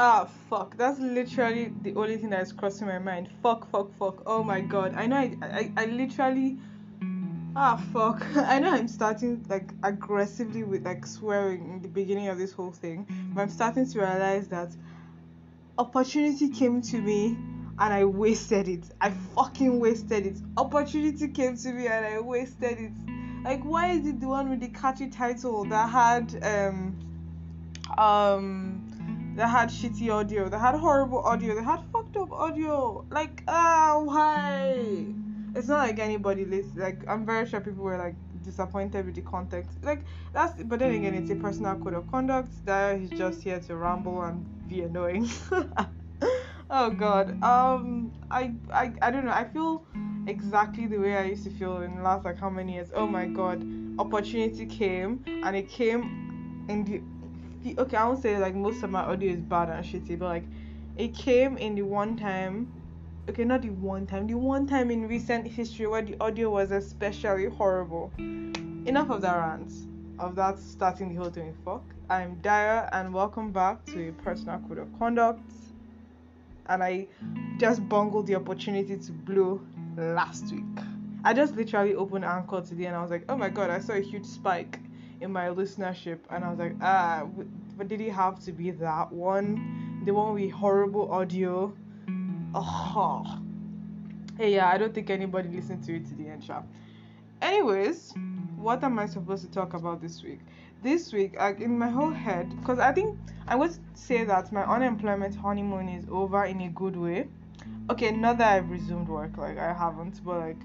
Ah, fuck. That's literally the only thing that's crossing my mind. Fuck, fuck, fuck. Oh my god. I know I literally. Ah, fuck. I know I'm starting like aggressively with like swearing in the beginning of this whole thing, but I'm starting to realize that opportunity came to me and I wasted it. I fucking wasted it. Opportunity came to me and I wasted it. Like, why is it the one with the catchy title that had shitty audio, that had horrible audio, that had fucked up audio? Like, why? It's not like anybody listens. Like, I'm very sure people were like disappointed with the context. Like, that's. But then again, it's a personal code of conduct. That he's just here to ramble and be annoying. Oh God. I don't know. I feel exactly the way I used to feel in the last like how many years. Oh my God. Opportunity came and it came in okay, I won't say like most of my audio is bad and shitty, but like it came in the one time. Okay, not the one time in recent history where the audio was especially horrible. Enough of that rant, of that starting the whole thing. Fuck. I'm Dara, and welcome back to a personal code of conduct. And I just bungled the opportunity to blow last week. I just literally opened Anchor today, and I was like, oh my god, I saw a huge spike in my listenership, and I was like, but did it have to be that one? The one with horrible audio? Oh, hey, yeah, I don't think anybody listened to it to the end, sharp. Anyways, what am I supposed to talk about this week? This week, like in my whole head, because I think I would say that my unemployment honeymoon is over in a good way. Okay, not that I've resumed work, like I haven't, but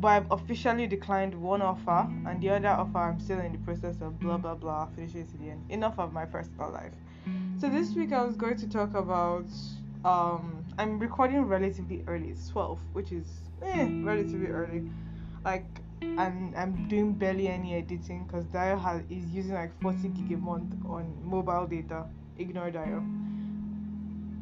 I've officially declined one offer, and the other offer I'm still in the process of blah blah blah finishing it to the end. Enough of my personal life. So this week I was going to talk about I'm recording relatively early. It's 12, which is relatively early. Like, and I'm doing barely any editing because Dio is using like 40 gig a month on mobile data. Ignore Dio.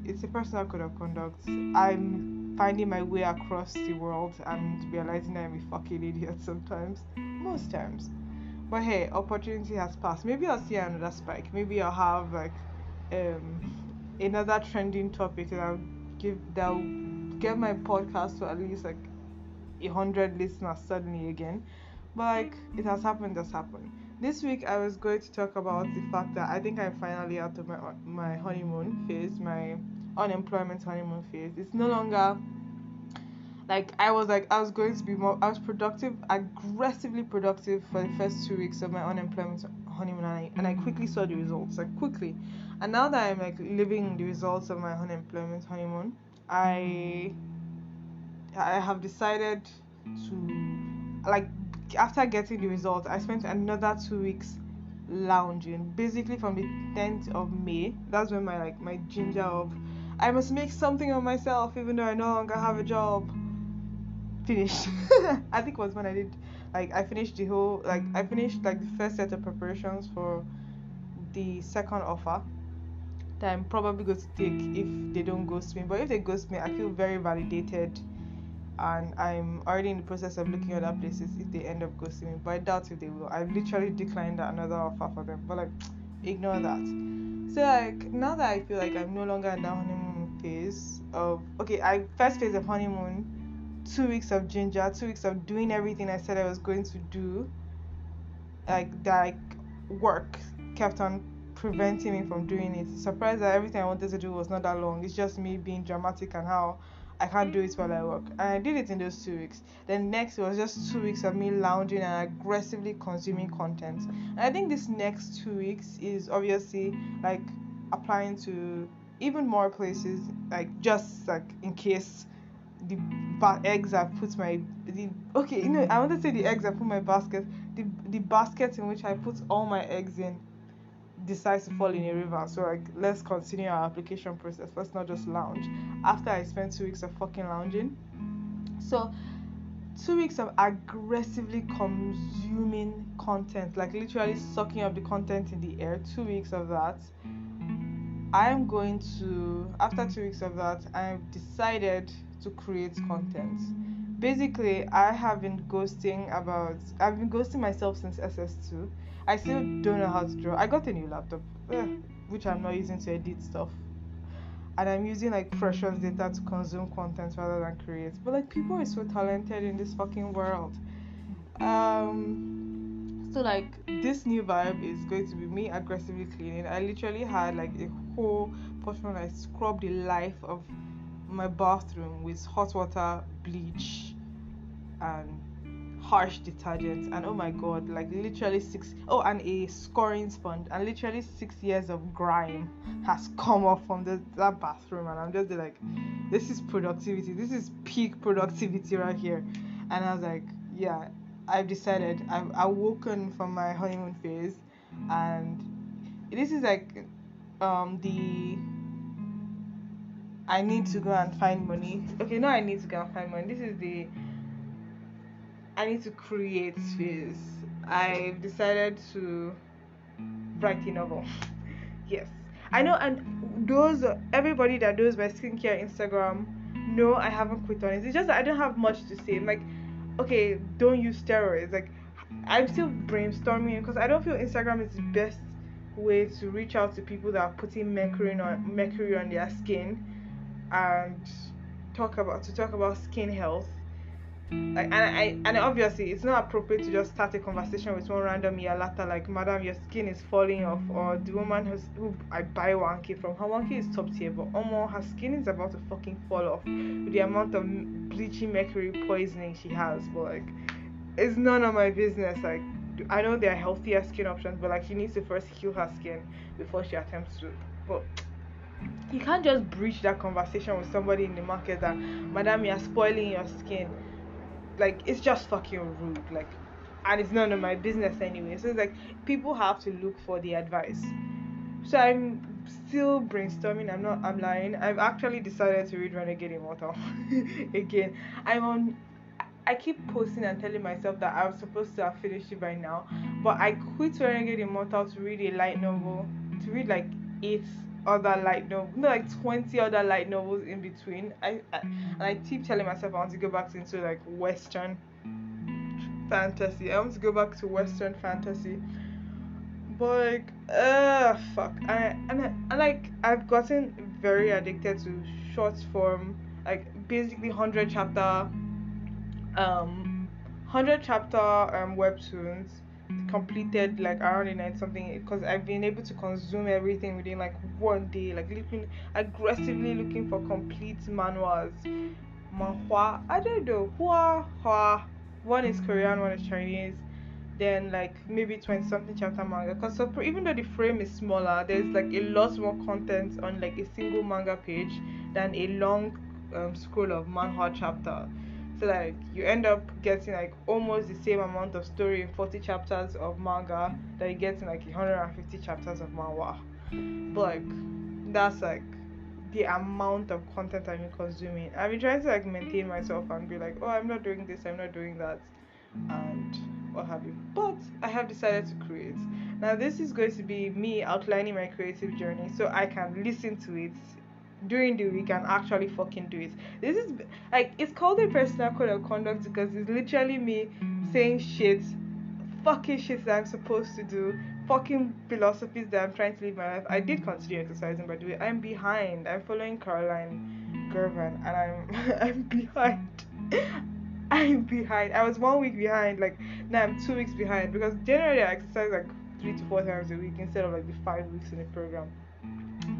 It's a personal code of conduct. I'm finding my way across the world and realizing I'm a fucking idiot sometimes. Most times. But hey, opportunity has passed. Maybe I'll see another spike. Maybe I'll have like another trending topic that'll get my podcast to at least like 100 listeners suddenly again. But like it has happened, that's happened. This week I was going to talk about the fact that I think I'm finally out of my honeymoon phase, my unemployment honeymoon phase. It's no longer like I was going to be more. I was productive, aggressively productive for the first 2 weeks of my unemployment honeymoon, and I quickly saw the results, like quickly. And now that I'm like living the results of my unemployment honeymoon, I I have decided to, like, after getting the results, I spent another 2 weeks lounging. Basically, from the 10th of May, that's when my ginger of I must make something of myself, even though I no longer have a job, finished. I think it was when I did, like, I finished I finished like the first set of preparations for the second offer that I'm probably going to take if they don't ghost me. But if they ghost me, I feel very validated, and I'm already in the process of looking at other places if they end up ghosting me. But I doubt if they will. I literally declined another offer for them. But like, ignore that. So like now that I feel like I'm no longer in that honeymoon phase of I first phase of honeymoon, 2 weeks of ginger, 2 weeks of doing everything I said I was going to do, like that work kept on preventing me from doing it. Surprised that everything I wanted to do was not that long. It's just me being dramatic and how I can't do it while I work. And I did it in those 2 weeks. Then next it was just 2 weeks of me lounging and aggressively consuming content. And I think this next 2 weeks is obviously like applying to even more places, like just like in case the eggs I put my the okay, I want to say the eggs I put my basket, the basket in which I put all my eggs in decides to fall in a river. So like, let's continue our application process. Let's not just lounge. After I spent 2 weeks of fucking lounging, so 2 weeks of aggressively consuming content, like literally sucking up the content in the air. 2 weeks of that. I'm going to, after 2 weeks of that, I've decided to create content. Basically, I've been ghosting myself since SS2. I still don't know how to draw. I got a new laptop. which I'm not using to edit stuff, and I'm using like precious data to consume content rather than create. But like people are so talented in this fucking world. So like this new vibe is going to be me aggressively cleaning. I literally had like a whole portion. I scrubbed the life of my bathroom with hot water, bleach, and harsh detergents, and oh my god, like literally and a scoring sponge, and literally 6 years of grime has come off from that bathroom, and I'm just like, this is productivity, this is peak productivity right here. And I was like, yeah, I've decided, I've awoken from my honeymoon phase, and this is like the I need to go and find money. Okay, no, I need to go and find money. This is the I need to create phase. I've decided to write a novel. Yes, I know, and those everybody that does my skincare Instagram, no, I haven't quit on it. It's just that I don't have much to say. Like, okay, don't use steroids. Like, I'm still brainstorming because I don't feel Instagram is the best way to reach out to people that are putting mercury on their skin and talk about skin health. Like, and obviously it's not appropriate to just start a conversation with one random yalata like, madam, your skin is falling off, or the woman who I buy wanky from, her wanky is top tier, but her skin is about to fucking fall off with the amount of bleaching mercury poisoning she has. But like, it's none of my business. Like, I know there are healthier skin options, but like, she needs to first heal her skin before she attempts to. But you can't just breach that conversation with somebody in the market that, madam, you're spoiling your skin. Like, it's just fucking rude. Like, and it's none of my business anyway. So it's like, people have to look for the advice. So I'm still brainstorming. I'm lying. I've actually decided to read Renegade Immortal again. I keep posting and telling myself that I was supposed to have finished it by now, but I quit Renegade Immortal to read a light novel, to read like 20 other light novels in between. And I keep telling myself I want to go back into like Western fantasy. I want to go back to Western fantasy, but like, fuck. And like, I've gotten very addicted to short form, like basically 100 chapter webtoons completed like around the night something, because I've been able to consume everything within like one day, like aggressively looking for complete manuals. Manhua, I don't know, hua, one is Korean, one is Chinese, then like maybe 20 something chapter manga, because so even though the frame is smaller, there's like a lot more content on like a single manga page than a long scroll of manhwa chapter. So like, you end up getting like almost the same amount of story in 40 chapters of manga that you get in like 150 chapters of manhwa. But like, that's like the amount of content I've been consuming. I've been trying to like maintain myself and be like, oh, I'm not doing this, I'm not doing that, and what have you. But I have decided to create. Now this is going to be me outlining my creative journey so I can listen to it during the week and actually fucking do it. This is like, it's called a personal code of conduct because it's literally me saying fucking shit that I'm supposed to do, fucking philosophies that I'm trying to live my life. I did continue exercising, by the way. I'm behind. I'm following Caroline Gervin, and I'm behind. I'm behind. I was 1 week behind. Like, now I'm 2 weeks behind, because generally I exercise like 3 to 4 times a week instead of like the 5 weeks in the program.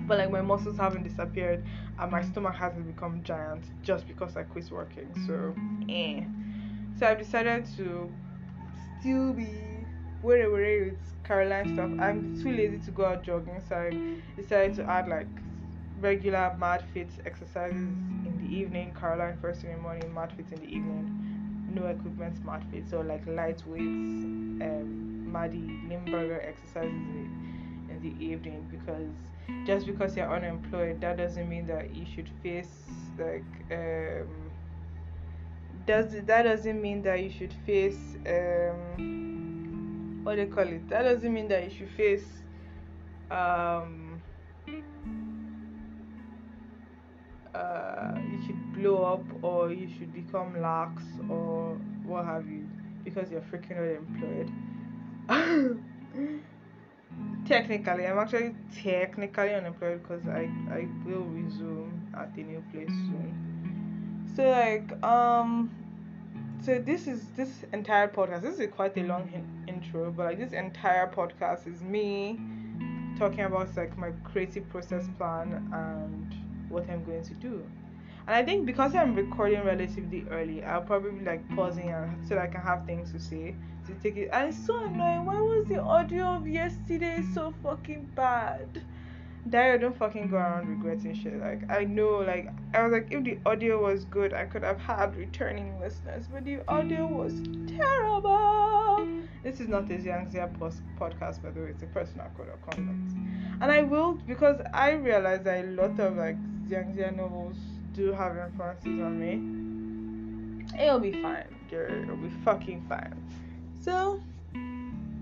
But like, my muscles haven't disappeared and my stomach hasn't become giant just because I quit working. So so I've decided to still be wherever with Caroline stuff. I'm too lazy to go out jogging, so I decided to add like regular mad fit exercises in the evening, Caroline first thing in the morning, mad fit in the evening, no equipment mad fit, so like light weights, Maddie Limburger exercises in the evening, because just because you're unemployed, that doesn't mean that you should face like that doesn't mean that you should face what do you call it? That doesn't mean that you should face you should blow up or you should become lax or what have you because you're freaking unemployed. Technically, I'm actually technically unemployed because I will resume at the new place soon. So like so this entire podcast. This is quite a long intro, but like this entire podcast is me talking about like my creative process plan and what I'm going to do. And I think because I'm recording relatively early, I'll probably be like pausing and so that I can have things to say to take it. And it's so annoying. Why was the audio of yesterday so fucking bad? Dario, don't fucking go around regretting shit. Like I know, like I was like, if the audio was good, I could have had returning listeners, but the audio was terrible. This is not a Xiangxia podcast, by the way. It's a personal code of conduct, and I will because I realize that a lot of like Xiangxia novels do have influences on me. It'll be fine, girl. It'll be fucking fine. So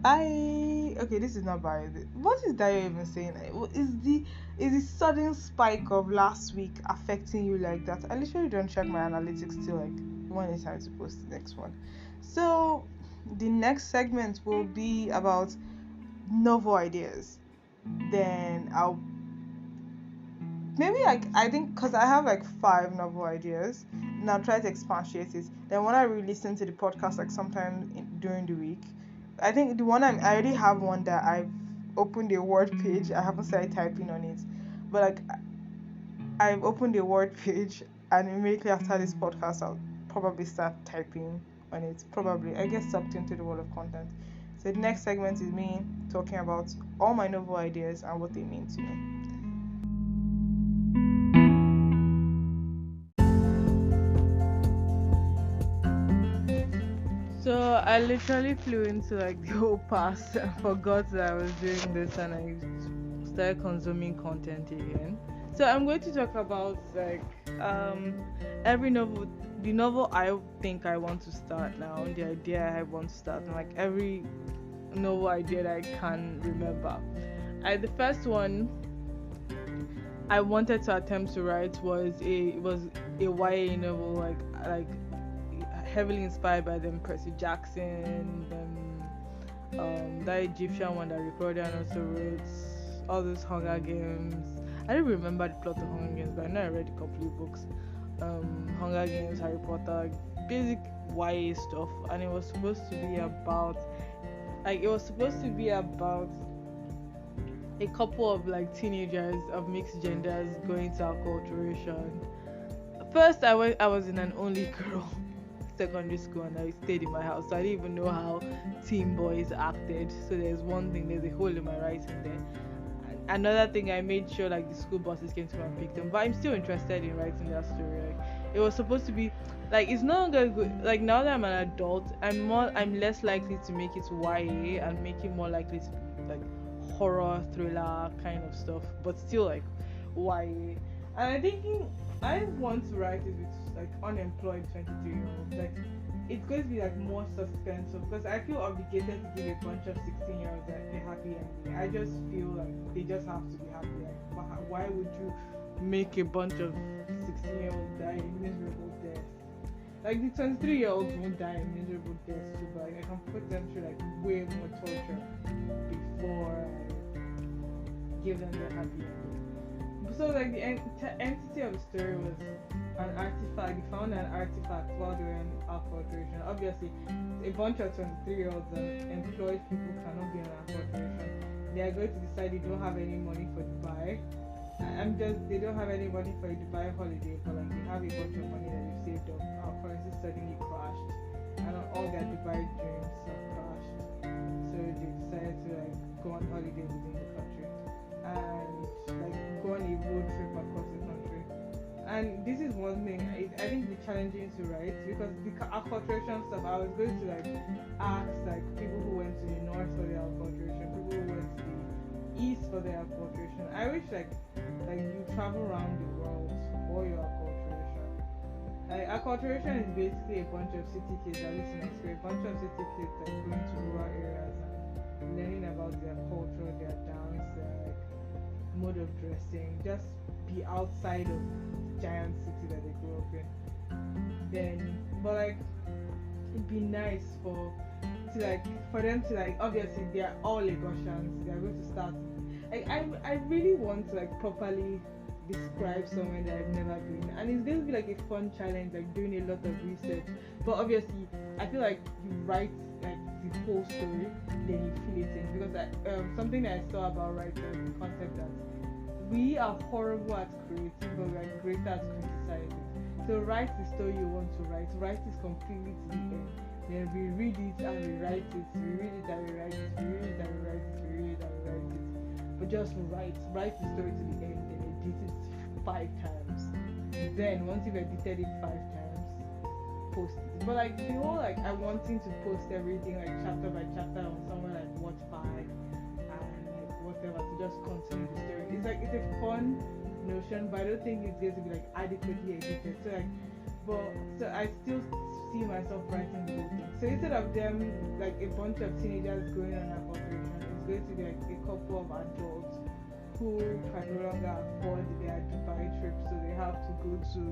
this is not bad. What is Dio even saying? Is the sudden spike of last week affecting you like that? I literally don't check my analytics till like when it's time to post the next one. So the next segment will be about novel ideas. Then I'll maybe like I think because I have like 5 novel ideas, and I'll try to expatiate it. Then when I re-listen to the podcast like sometime during the week, I think the one I already have one that I've opened a Word page. I haven't started typing on it, but like I've opened a Word page, and immediately after this podcast, I'll probably start typing on it. Probably, I guess, sucked into the world of content. So the next segment is me talking about all my novel ideas and what they mean to me. So I literally flew into like the whole past and forgot that I was doing this, and I started consuming content again. So I'm going to talk about like every novel, the novel I think I want to start now, the idea I want to start, and like every novel idea that I can remember. The first one I wanted to attempt to write was a YA novel, like heavily inspired by them Percy Jackson, that Egyptian one that recorded and also wrote all those Hunger Games. I don't remember the plot of Hunger Games, but I know I read a couple of books. Hunger Games, Harry Potter, basic YA stuff, and it was supposed to be about a couple of like teenagers of mixed genders going to acculturation. First, I was in an only girl secondary school, and I stayed in my house, so I didn't even know how teen boys acted. So there's a hole in my writing there. Another thing, I made sure like the school buses came to come and pick them, but I'm still interested in writing that story. Like, it was supposed to be like, it's no longer good. Like, now that I'm an adult, I'm less likely to make it YA and make it more likely to be like horror thriller kind of stuff, but still like YA. And I'm thinking I want to write it with like unemployed 23-year-olds. Like, it's going to be like more suspenseful because I feel obligated to give a bunch of 16-year-olds a happy ending. I just feel like they just have to be happy. Like, why would you make a bunch of 16-year-olds die a miserable death? Like, the 23-year-olds won't die a miserable death too, but like, I can put them through like way more torture before I give them their happy ending. So like the entity of the story was an artifact. They found an artifact while they were in acculturation. Obviously, a bunch of 23-year-olds and employed people cannot be in acculturation. They are going to decide they don't have any money for Dubai. They don't have any money for a Dubai holiday, but like they have a bunch of money that they've saved up. Our currency suddenly crashed, and all their Dubai dreams have crashed. So they decided to like go on holiday within the country and like go on a road trip across the country. And this is one thing I think it's challenging to write, because the acculturation stuff, I was going to like ask like people who went to the north for their acculturation, people who went to the east for their acculturation. I wish like you travel around the world for your acculturation. Like, acculturation is basically a bunch of city kids, at least in Mexico, a bunch of city kids like going to rural areas and learning about their culture, their dance, their like mode of dressing, just be outside of giant city that they grew up in. But like it'd be nice to like for them to like, obviously they are all Lagosians, they are going to start like I really want to like properly describe somewhere that I've never been, and it's going to be like a fun challenge, like doing a lot of research. But obviously I feel like you write like the whole story, then you fill it in, because something that I saw about writers, the concept that we are horrible at creating, but we are great at criticizing. So write the story you want to write it completely to the end. Then we read it and we write it, we read it and we write it, we read it and we write it, we read it and we write it. But just write the story to the end, then edit it 5 times. Then once you've edited it 5 times, post it. But like the whole like I'm wanting to post everything like chapter by chapter on somewhere like Wattpad and like whatever to just continue the story. It's like it's a fun notion, but I don't think it's going to be like adequately edited. So I still see myself writing the whole thing. So instead of them like a bunch of teenagers going on a corporation, it's going to be like a couple of adults who can no longer afford their Dubai trip, so they have to go to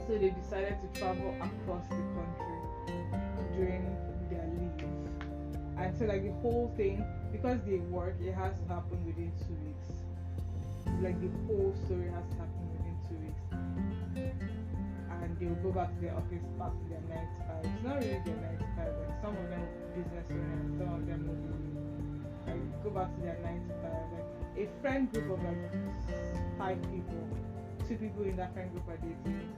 so they decided to travel across the country during their leave. And so like the whole thing, because they work, it has to happen within 2 weeks. Like the whole story has to happen within 2 weeks. And they will go back to their office, back to their 9 to 5. It's not really their 9 to 5, like some of them will be business owners, some of them will be like go back to their 9 to 5. Like a friend group of like 5 people, 2 people in that friend group are dating.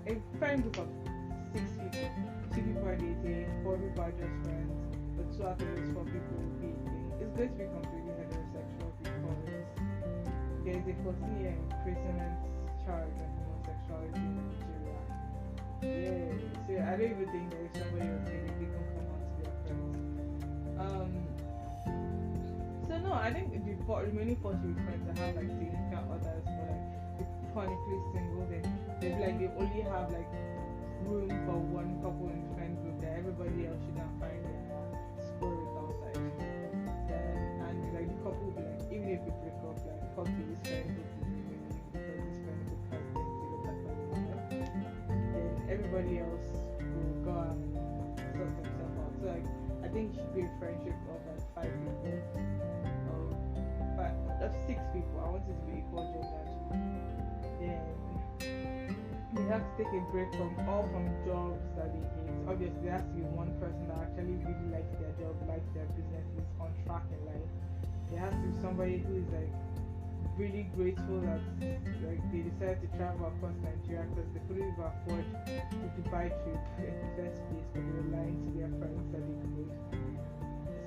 A friend group of 6 people, 2 people are dating, 4 people are just friends, but 2 out of those 4 people will be dating. It's going to be completely heterosexual because there is a 14-year imprisonment charge on homosexuality in Nigeria. Yeah, so I don't even think that if somebody was saying it, they can come out to their friends. So no, I think the remaining 40 friends that have like significant others, but like the chronically single, then they'd be like they only have like room for one couple in the friend group that everybody else should not find their spirit outside. And like the couple will be like, even if they break up, like fuck this friend group is remaining because this friend group has things to look at for the then everybody else will go and sort themselves out. So like I think it should be a friendship of like 5 people. Of 6 people. I want it to be equal gender. Then they have to take a break from jobs that they hate. Obviously there has to be one person that actually really likes their job, likes their business, is on track in life. There has to be somebody who is like really grateful that like they decided to travel across Nigeria because they couldn't even afford the Dubai trip in the first place, but they were lying to their friends that they could.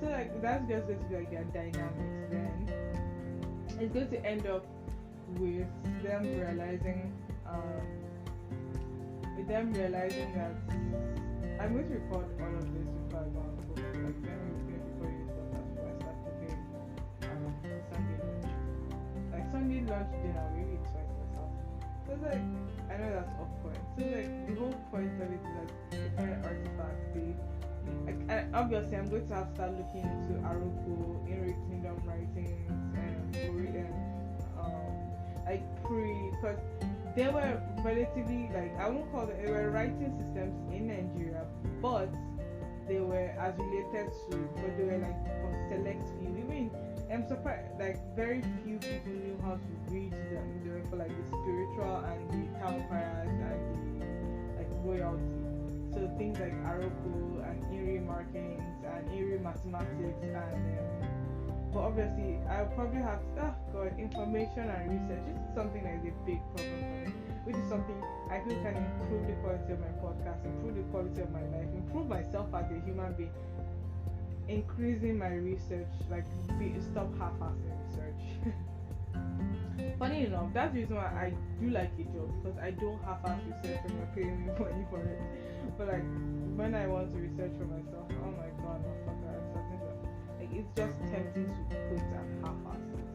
So like that's just going to be like their dynamics. Then it's going to end up with them realizing that I'm going to record all of this before I go on book. Like let me finish before you start, before I start cooking Sunday lunch. Like Sunday lunch dinner, maybe it's twice myself. So it's like I know that's off point. So like the whole point of it is like different artifacts. And obviously I'm going to have to start looking into Aroko, Enric Kingdom writings like because they were relatively like I won't call them, they were writing systems in Nigeria, but they were as related to, but they were like for select few. Even I'm surprised like very few people knew how to read them. They were for like the spiritual and the town criers and the like royalty. So things like Aroko and Erie markings and Erie mathematics and but obviously I'll probably have information and research. This is something that is a big problem for me, which is something I feel can improve the quality of my podcast, improve the quality of my life, improve myself as a human being, increasing my research, like stop half-assing research. Funny enough, that's the reason why I do like a job, because I don't half-ass research when you're paying me money for it. But like when I want to research for myself, oh my god, motherfucker, it's just tempting to put a half-ass it.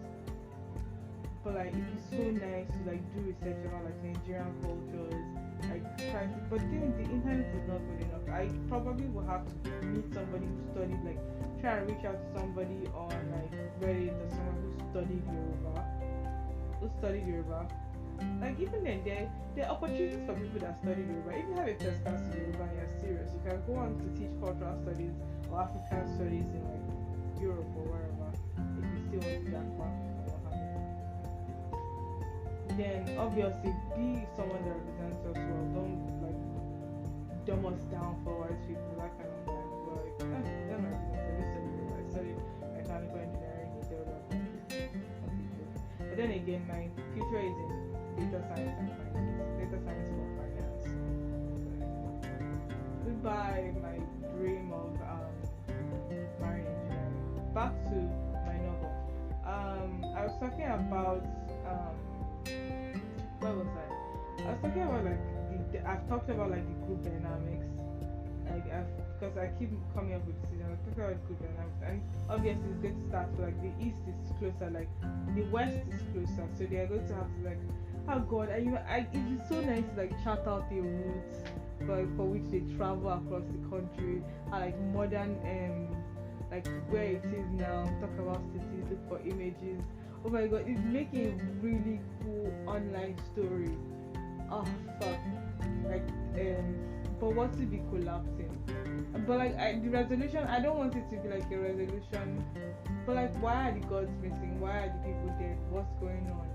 But like it'd be so nice to like do research about like Nigerian cultures, like try to, but then the internet is not good enough. I probably will have to meet somebody who studied, like try and reach out to somebody on like Reddit or someone who studied Yoruba, like even then there are opportunities for people that study Yoruba. If you have a first class in Yoruba and you're serious, you can go on to teach cultural studies or African studies in like Europe or wherever if you still want to that far or what have you. Then obviously be someone that represents us well. Don't like dumb us down for white people, that kind of vibe. But like, they're my business. I studied mechanical engineering, they tell them but then again, my future is in data science and finance. Data science for finance. Goodbye, my dream of marine engineering. Back to my novel. I was talking about where was I was talking about like I've talked about like the group dynamics. Like because I keep coming up with decisions. I'm talking about group dynamics, and obviously it's going to start with like the east is closer, like the west is closer, so they are going to have to like, oh god, it is so nice to like chart out the routes for which they travel across the country, and like modern like where it is now, talk about cities, look for images. Oh my god, it's making a really cool online story. Oh fuck, like but what to be collapsing? But like the resolution, I don't want it to be like a resolution. But like, why are the gods missing? Why are the people dead? What's going on?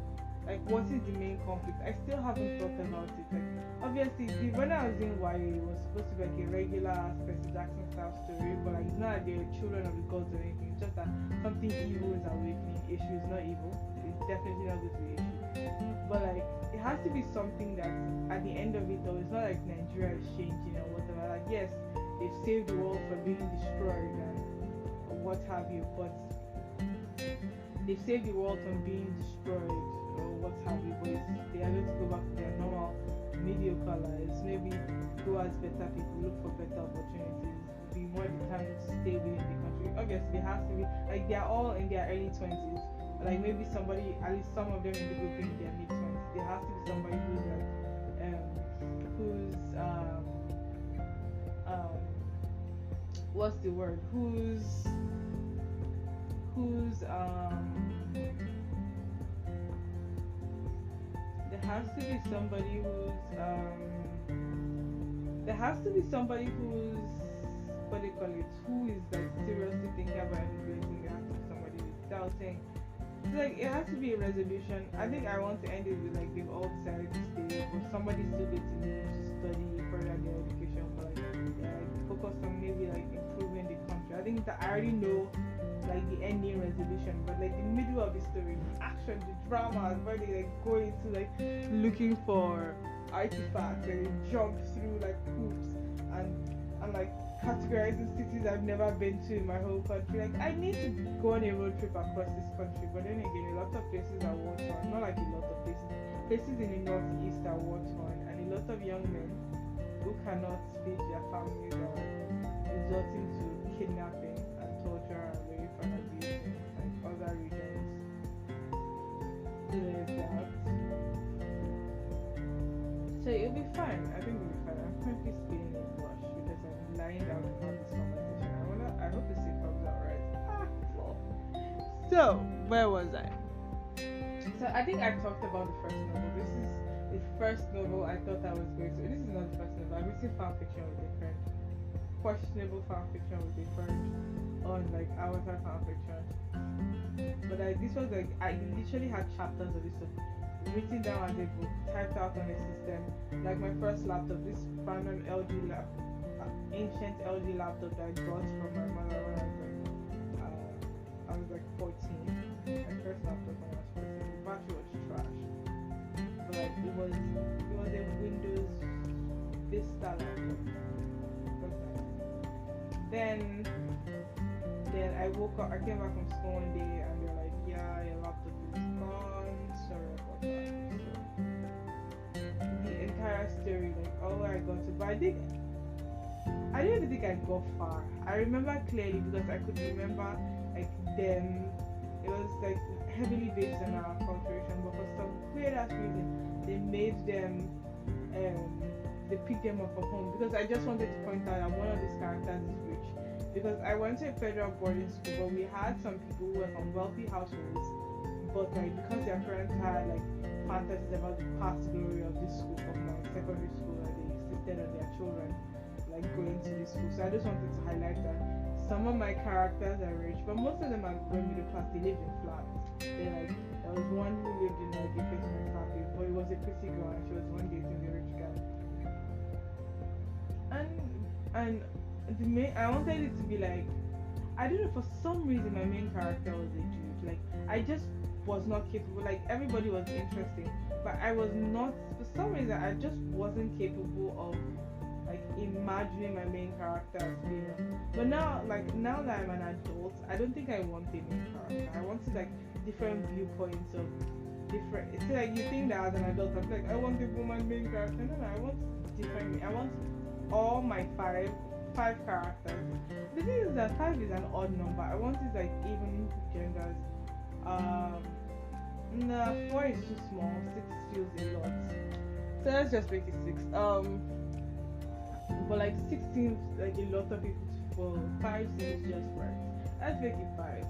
Like, what is the main conflict? I still haven't thought about it. Like, obviously, when I was in YA, it was supposed to be like a regular Percy Jackson style story, but like, it's not like they're children of the gods or anything. It's just that something evil is awakening. Issue is not evil. It's definitely not going to be issue. But like, it has to be something that at the end of it though, it's not like Nigeria is changing or whatever. Like, yes, they've saved the world from being destroyed and what have you, but they've saved the world from being destroyed or what have you, but they are going to go back to their normal mediocre lives, maybe go as better people, look for better opportunities, be more determined to stay within the country. Obviously it has to be like they are all in their early 20s, like maybe somebody, at least some of them in the group in their mid-20s. There has to be somebody who's like what's the word, who's there has to be somebody who's what do you call it, who is like seriously thinking about immigrating. There has to be somebody who's doubting. So like it has to be a resolution. I think I want to end it with like they've all decided to stay, but somebody's still going to need to study further their education for like focus on maybe like improving the country. I think that I already know like the ending resolution, but like the middle of the story, the action, the drama, where they like go into like looking for artifacts and they jump through like hoops and like categorizing cities I've never been to in my whole country. Like I need to go on a road trip across this country, but then again a lot of places are war torn. Not like a lot of places in the northeast are war torn, and a lot of young men who cannot feed their families are resorting to kidnapping and torture and rape and abuse in like other regions. So there's that. So it'll be fine. I think it'll be fine. I'm currently spinning a brush because I'm lying down to have this conversation. I hope the scene comes out right. Well. So where was I? So I think I talked about the first novel. This is the first novel I thought I was going to. This is not the first novel. I've written fan fiction with a friend. Questionable fan fiction with a friend on like Avatar fan fiction. But this was like I literally had chapters of this stuff written down as a book, typed out on a system. Like my first laptop, this random ancient LG laptop that I got from my mother when I was like 14. My first laptop when I was 14. The battery was trash, but like, it was a Windows Vista laptop. Then I woke up. I came back from school one day and they're like, "Yeah, your laptop is gone. Sorry about that." So, the entire story, like all I got to, but I didn't even think I got far. I remember clearly because I could remember like them. It was like heavily based on our culturation, but for some weird ass reason, they made them. They picked them up from home because I just wanted to point out that one of these characters is rich. Because I went to a federal boarding school, but we had some people who were from wealthy households, but like because their parents had like fantasies about the past glory of this school, of my secondary school, and they insisted on their children like going to this school. So I just wanted to highlight that some of my characters are rich, but most of them are going middle class. They live in flats. They like there was one who lived in like a basement flat, but it was a pretty girl, and she was one dating the rich guy. And the main, I wanted it to be like, I don't know, for some reason my main character was a dude. Like I just was not capable. Like everybody was interesting, but I was not. For some reason, I just wasn't capable of like imagining my main character as female. But now that I'm an adult, I don't think I want a main character. I wanted like different viewpoints of different. It's like you think that as an adult, I'm like I want a woman main character. No, I want different. I want all my five characters. The thing is that 5 is an odd number. I want it like even genders. No, 4 is too small. 6 feels a lot. So let's just make it 6. But like 6 seems like a lot of people to follow. 5 seems just right. Let's make it 5.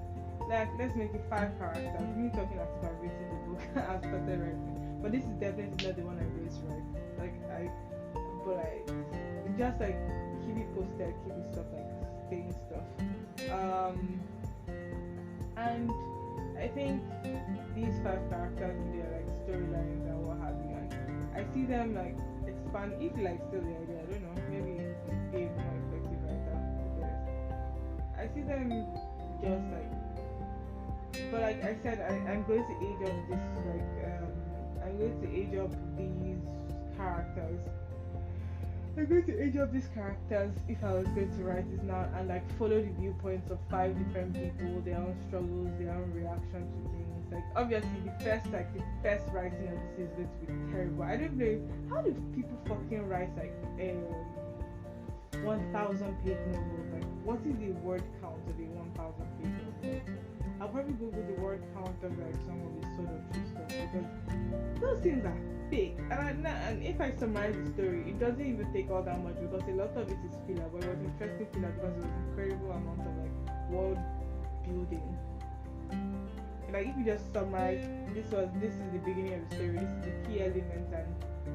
Like let's make it 5 characters. Me talking as if I've written the book. I've started writing. But this is definitely not the one I wrote, right? Just like keep it posted, keep it stuff like saying stuff. And I think these 5 characters with their like storylines and what have you, and I see them like expand. If you like still the idea, I don't know, maybe be more effective writer. I see them just like, but like I said, I'm going to age up this I'm going to age up these characters. I'm going to age up these characters if I was going to write this now and like follow the viewpoints of 5 different people, their own struggles, their own reaction to things. Like obviously the first writing of this is going to be terrible. I don't know how do people fucking write like 1,000-page novel. Like what is the word count of a 1,000-page novel? I'll probably Google the word count of like some of this sort of true stuff because those things are fake. And if I summarize the story, it doesn't even take all that much because a lot of it is filler, but it was interesting filler because it was incredible amount of like world building. Like if you just summarize, this is the beginning of the story, this is the key elements and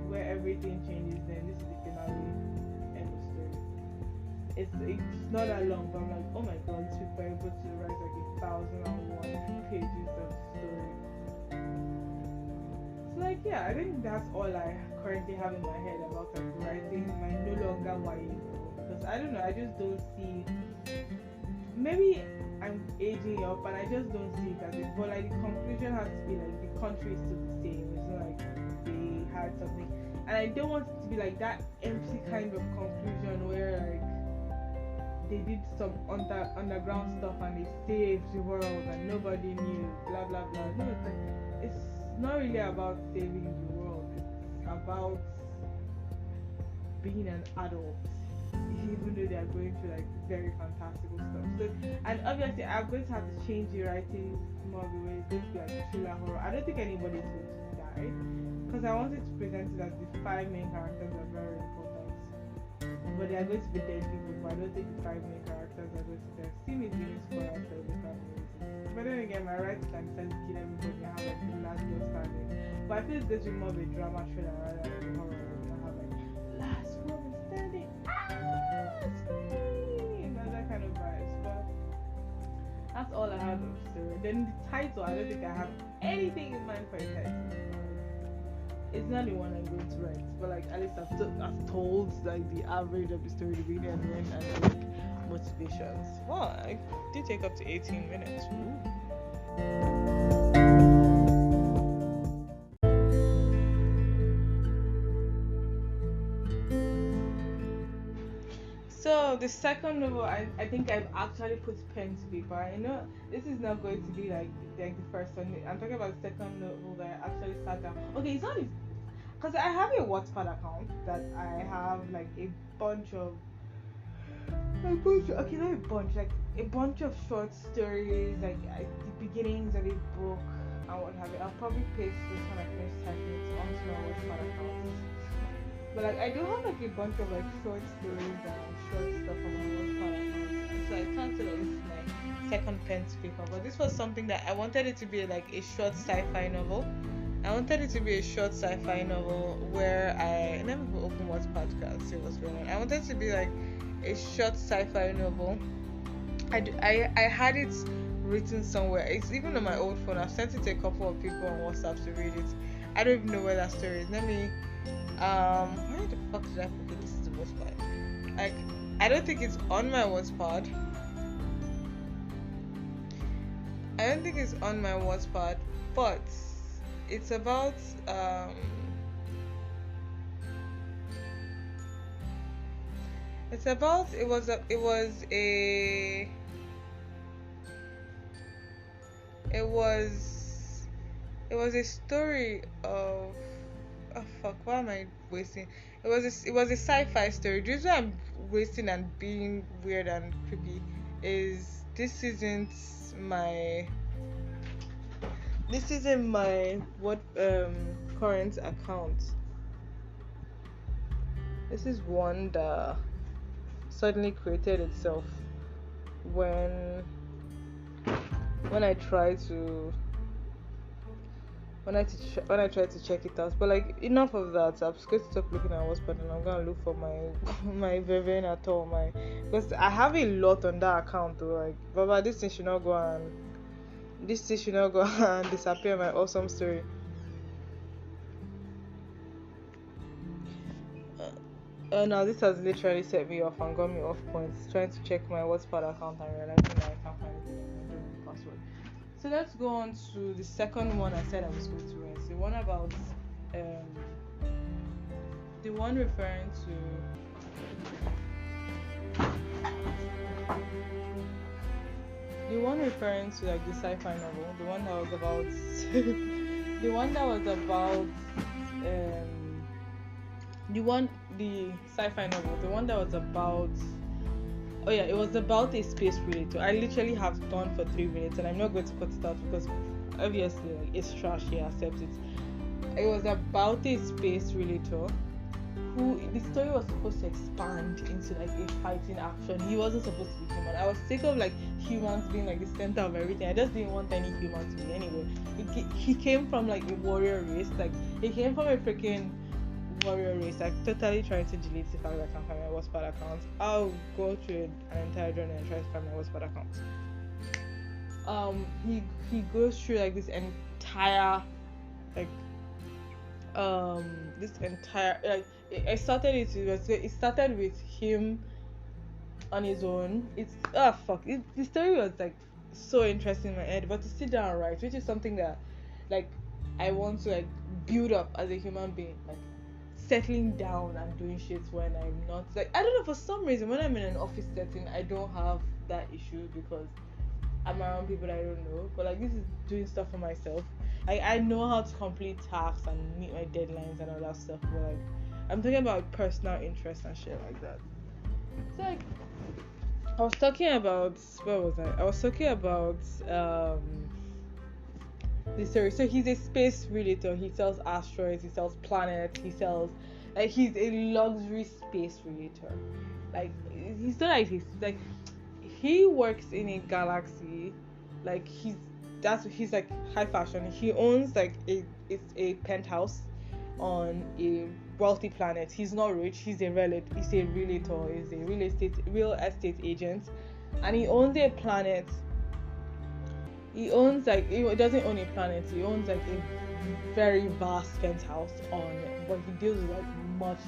where everything changes, then this is the finale, end of story. It's not that long, but I'm like, oh my god, these people are able to write like 1,001 pages of story. So like yeah, I think that's all I currently have in my head about like writing my no longer YA novel, because I don't know, I just don't see, maybe I'm aging up and I just don't see it as it, but like the conclusion has to be like the country is still the same. It's not like they had something, and I don't want it to be like that empty kind of conclusion where like they did some underground stuff and they saved the world and nobody knew, blah blah blah. No, it's not really about saving the world. It's about being an adult, even though they are going through like very fantastical stuff. So, and obviously I'm going to have to change the writing more of the way it's going to be like thriller horror. I don't think anybody's going to die because I wanted to present it as the 5 main characters are very important, but they are going to be dead people. But I don't think the 5 main characters are going to die. See me giving spoilers for the family. But then again, my writing can tend to kill everybody and have like the last girl standing. But I feel it's going to be more of a drama thriller rather than a horror. I have like last woman standing. Scream! And that kind of vibes. But that's all I have of the story. Then the title, I don't think I have anything in mind for a title. It's not the one I'm going to write, but like at least I've told like the average of the story, the beginning and the end, and like motivations. Wow, I did take up to 18 minutes. Ooh. So the second novel, I think I've actually put pen to paper. I know this is not going to be like the first one. I'm talking about the second novel that I actually sat down. Okay, it's not because I have a Wattpad account that I have like a bunch of like a bunch of short stories, like the beginnings of a book and what have you. I'll probably paste this when I finish typing it onto my Wattpad account. But like I do have like a bunch of like short stories and short stuff on my Wattpad account. so I can't say that this is my second pen to paper. But this was something that I wanted it to be like a short sci-fi novel. I wanted it to be a short sci-fi novel where I never open what's podcast, see what's going on. I wanted it to be like a short sci-fi novel. I had it written somewhere. It's even on my old phone. I've sent it to a couple of people on WhatsApp to read it. I don't even know where that story is. Let me where the fuck did I forget this is the worst part? Like, I don't think it's on my Wattpad. I don't think it's on my Wattpad, but it's about it was a story of, oh fuck, why am I wasting? It was a sci-fi story. The reason I'm wasting and being weird and creepy is this isn't my what current account. This is one that suddenly created itself when I tried to check it out. But like, enough of that. I'm just going to stop looking at what's and I'm gonna look for my Vivian at all, because I have a lot on that account though. Like, Baba, this thing should not go and disappear my awesome story. Now this has literally set me off and got me off points. Trying to check my Wattpad account and realizing that I can't find it. I don't know the password. So let's go on to the second one I said I was going to read. The one about the one referring to like the sci-fi novel, the one that was about the sci-fi novel, the one that was about, oh yeah, it was about a space relator. I literally have done for 3 minutes and I'm not going to cut it out because obviously like, it's trash. He accepts it. It was about a space relator who the story was supposed to expand into like a fighting action. He wasn't supposed to be human. I was sick of like humans being like the center of everything. I just didn't want any human to be anyway. He came from like a warrior race. Like, he came from a freaking warrior race. Like, totally trying to delete the fact that I can't find my Wattpad account. I'll go through an entire journey and try to find my Wattpad account. He goes through like this entire like it started with him on his own. The story was like so interesting in my head, but to sit down and write, which is something that like I want to like build up as a human being, like settling down and doing shit when I'm not, like, I don't know, for some reason when I'm in an office setting I don't have that issue because I'm around people that I don't know, but like this is doing stuff for myself. I know how to complete tasks and meet my deadlines and all that stuff, but like I'm talking about personal interest and shit like that. So like I was talking about the story. So he's a space relator. He sells asteroids, he sells planets, he's a luxury space relator. Like, he's not like he works in a galaxy, like he's like high fashion. He owns like a penthouse on a wealthy planet. He's not rich, he's a relator, he's a real estate agent, and he owns a planet. He doesn't own a planet, he owns like a very vast penthouse but he deals with like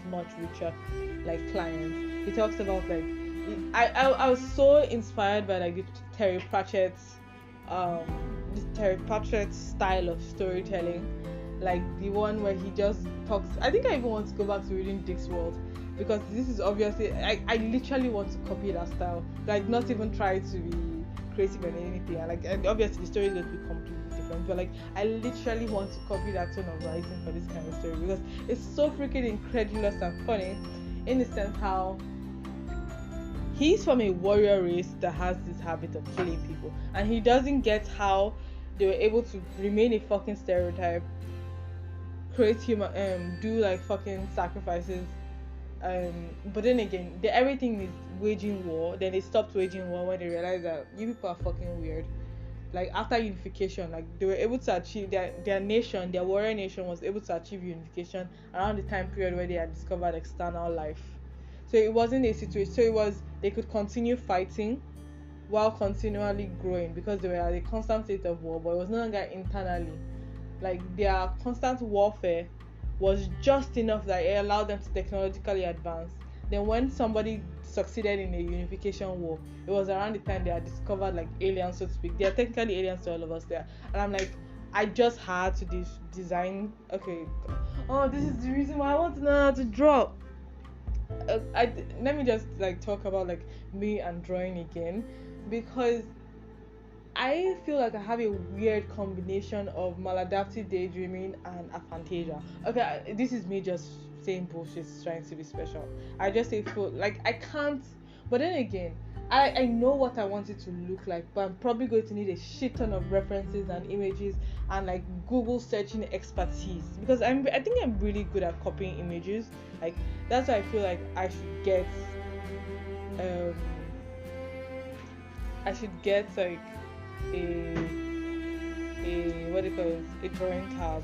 much richer like clients. He talks about like I was so inspired by like the Terry Pratchett style of storytelling, like the one where he just talks. I think I even want to go back to reading Dick's World, because this is obviously I literally want to copy that style, like not even try to be creative or anything, and obviously the story is going to be completely different, but like I literally want to copy that tone of writing for this kind of story, because it's so freaking incredulous and funny in the sense how he's from a warrior race that has this habit of killing people, and he doesn't get how they were able to remain a fucking stereotype, create human do like fucking sacrifices, but then again everything is waging war. Then they stopped waging war when they realized that you people are fucking weird. Like after unification, like they were able to achieve their nation, their warrior nation was able to achieve unification around the time period where they had discovered external life. So it wasn't a situation. So it was they could continue fighting while continually growing because they were at a constant state of war, but it was no longer internally. Like their constant warfare was just enough that it allowed them to technologically advance. Then when somebody succeeded in a unification war, it was around the time they had discovered like aliens, so to speak. They are technically aliens to all of us there. And I'm like, I just had to design. Okay, oh, this is the reason why I want to know how to draw. Let me just like talk about like me and drawing again, because I feel like I have a weird combination of maladaptive daydreaming and aphantasia. Okay, this is me just saying bullshit, trying to be special. I just feel like I can't. But then again, I know what I want it to look like, but I'm probably going to need a shit ton of references and images and like Google searching expertise, because I think I'm really good at copying images. Like that's why I feel like I should get like a what do you call it, a drawing tab,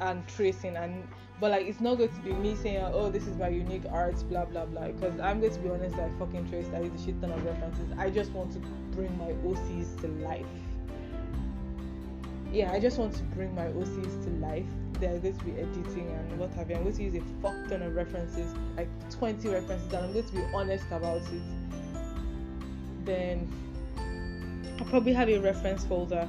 and tracing, and but like it's not going to be me saying, oh, this is my unique arts, blah blah blah, because I'm going to be honest, I fucking traced, I use a shit ton of references. I just want to bring my OCs to life. I just want to bring my OCs to life. They're going to be editing and what have you. I'm going to use a fuck ton of references, like 20 references, and I'm going to be honest about it. Then I'll probably have a reference folder,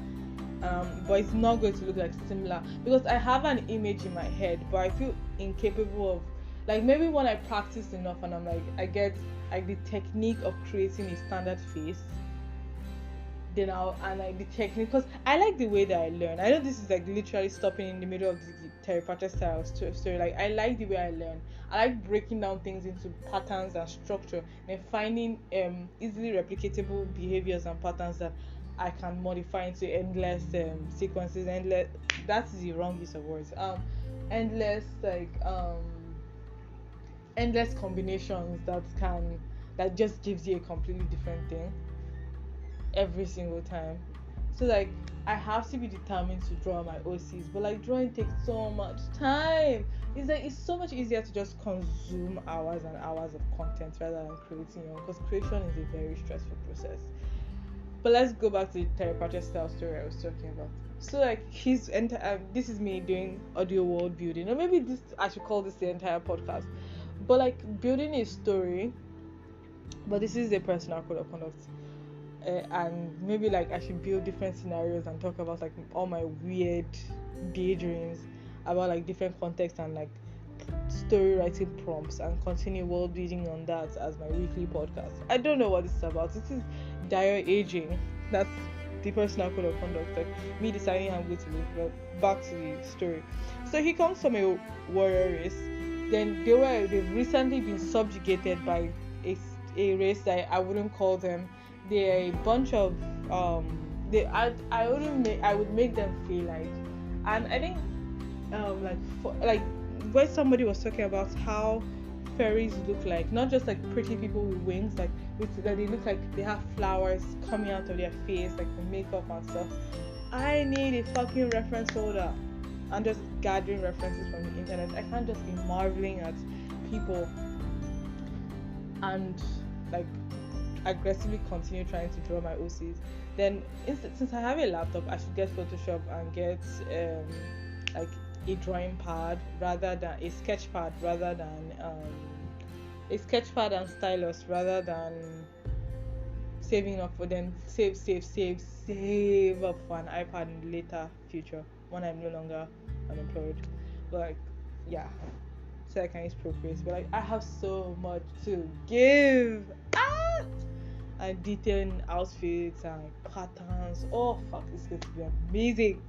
but it's not going to look like similar, because I have an image in my head, but I feel incapable of, like, maybe when I practice enough and I'm like, I get like the technique of creating a standard face, then the technique, because I like the way that I learn. I know this is like literally stopping in the middle of the Terry Pratchett style story. Like I like the way I learn. I like breaking down things into patterns and structure and finding easily replicatable behaviors and patterns that I can modify into endless sequences. That's the wrong use of words. Endless endless combinations that just gives you a completely different thing every single time. So like I have to be determined to draw my OCs, but like drawing takes so much time. It's so much easier to just consume hours and hours of content rather than creating your own, because creation is a very stressful process. But let's go back to the Terry Pratchett style story I was talking about. So like this is me doing audio world building, or maybe I should call this the entire podcast. But like building a story, but this is a personal code of conduct. And maybe like I should build different scenarios and talk about like all my weird daydreams about like different contexts and like story writing prompts, and continue world building on that as my weekly podcast. I don't know what this is about. This is dire aging. That's the personal code of conduct, like me deciding how I'm going to live. But back to the story. So he comes from a warrior race. Then they've recently been subjugated by a race that I wouldn't call them. They're a bunch of I would make them feel like, and I think where somebody was talking about how fairies look like, not just like pretty people with wings, like that they look like they have flowers coming out of their face, like the makeup and stuff. I need a fucking reference folder and just gathering references from the internet. I can't just be marveling at people and like aggressively continue trying to draw my OCs. Then since I have a laptop, I should get Photoshop and get like a drawing pad rather than a sketch pad, rather than a sketch pad and stylus, rather than saving up for them save up for an iPad in the later future when I'm no longer unemployed. But like so I can use Procreate. But like I have so much to give. And detailing outfits and like patterns. Oh fuck, it's going to be amazing.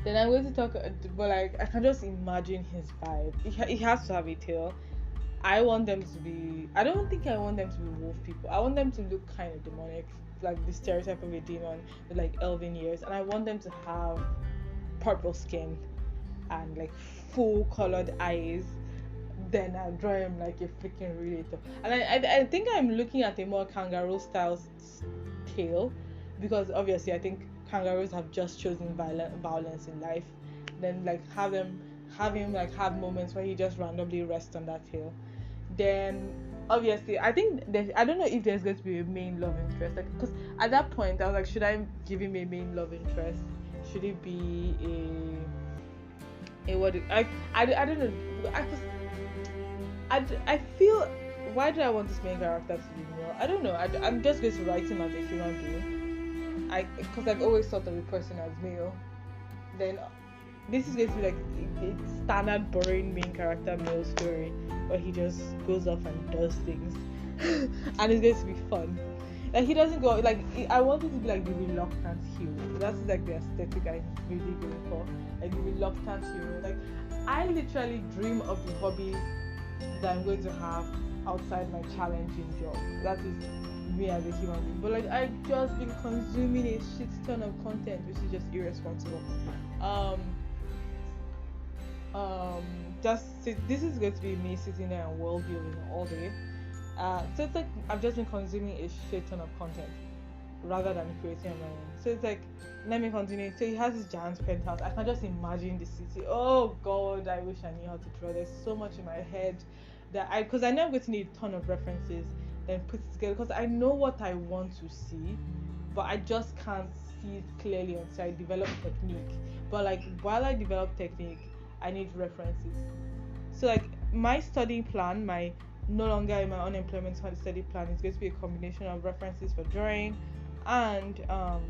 Then I'm going to talk, but like I can just imagine his vibe. He has to have a tail. I don't think I want them to be wolf people. I want them to look kind of demonic, like the stereotype of a demon with like elven ears, and I want them to have purple skin and like full colored eyes, then I draw him like a freaking relator. And I think I'm looking at a more kangaroo style tail, because obviously I think kangaroos have just chosen violence in life. Then like have him like have moments where he just randomly rests on that tail. Then obviously I don't know if there's going to be a main love interest, like, because at that point I was like, should I give him a main love interest? Should it be a what I don't know. I feel, why do I want this main character to be male? I don't know. I'm just going to write him as a human being. Because I've always thought of a person as male. Then this is going to be like a standard boring main character male story where he just goes off and does things, and it's going to be fun. Like, he doesn't go like, I want it to be like the reluctant hero. That's like the aesthetic I'm really going for. Like the reluctant hero. Like, I literally dream of the hobby that I'm going to have outside my challenging job. That is me as a human being. But like, I've just been consuming a shit ton of content, which is just irresponsible. This is going to be me sitting there and world building all day. So it's like I've just been consuming a shit ton of content rather than creating on my own. So it's like, let me continue. So he has this giant penthouse. I can just imagine the city. Oh god, I wish I knew how to draw. There's so much in my head that because I know I'm going to need a ton of references, then put it together, because I know what I want to see, but I just can't see it clearly until I develop technique. But like, while I develop technique, I need references. So like, my study plan, my no longer in my unemployment study plan, is going to be a combination of references for drawing and I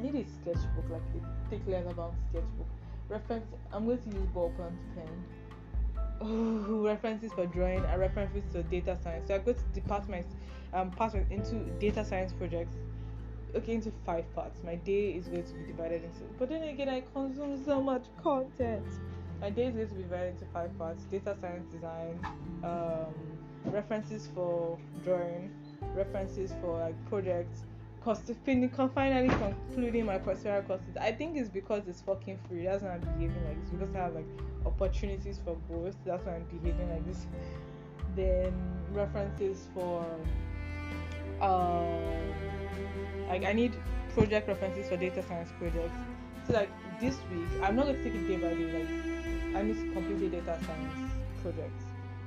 need a sketchbook, like a thick leather-bound sketchbook. I'm going to use ballpoint pen. References for drawing and references to data science. So I'm going to pass into data science projects. Okay, into 5 parts. My day is going to be divided into. But then again, I consume so much content. My day is going to be divided into 5 parts: data science, design, references for drawing, references for like projects, finally concluding my Coursera courses. I think it's because it's fucking free. That's why I'm behaving like this. Because I have like opportunities for both. That's why I'm behaving like this. Then references for like, I need project references for data science projects. So like, this week I'm not going to take it day by day. Like, I need to complete a data science project.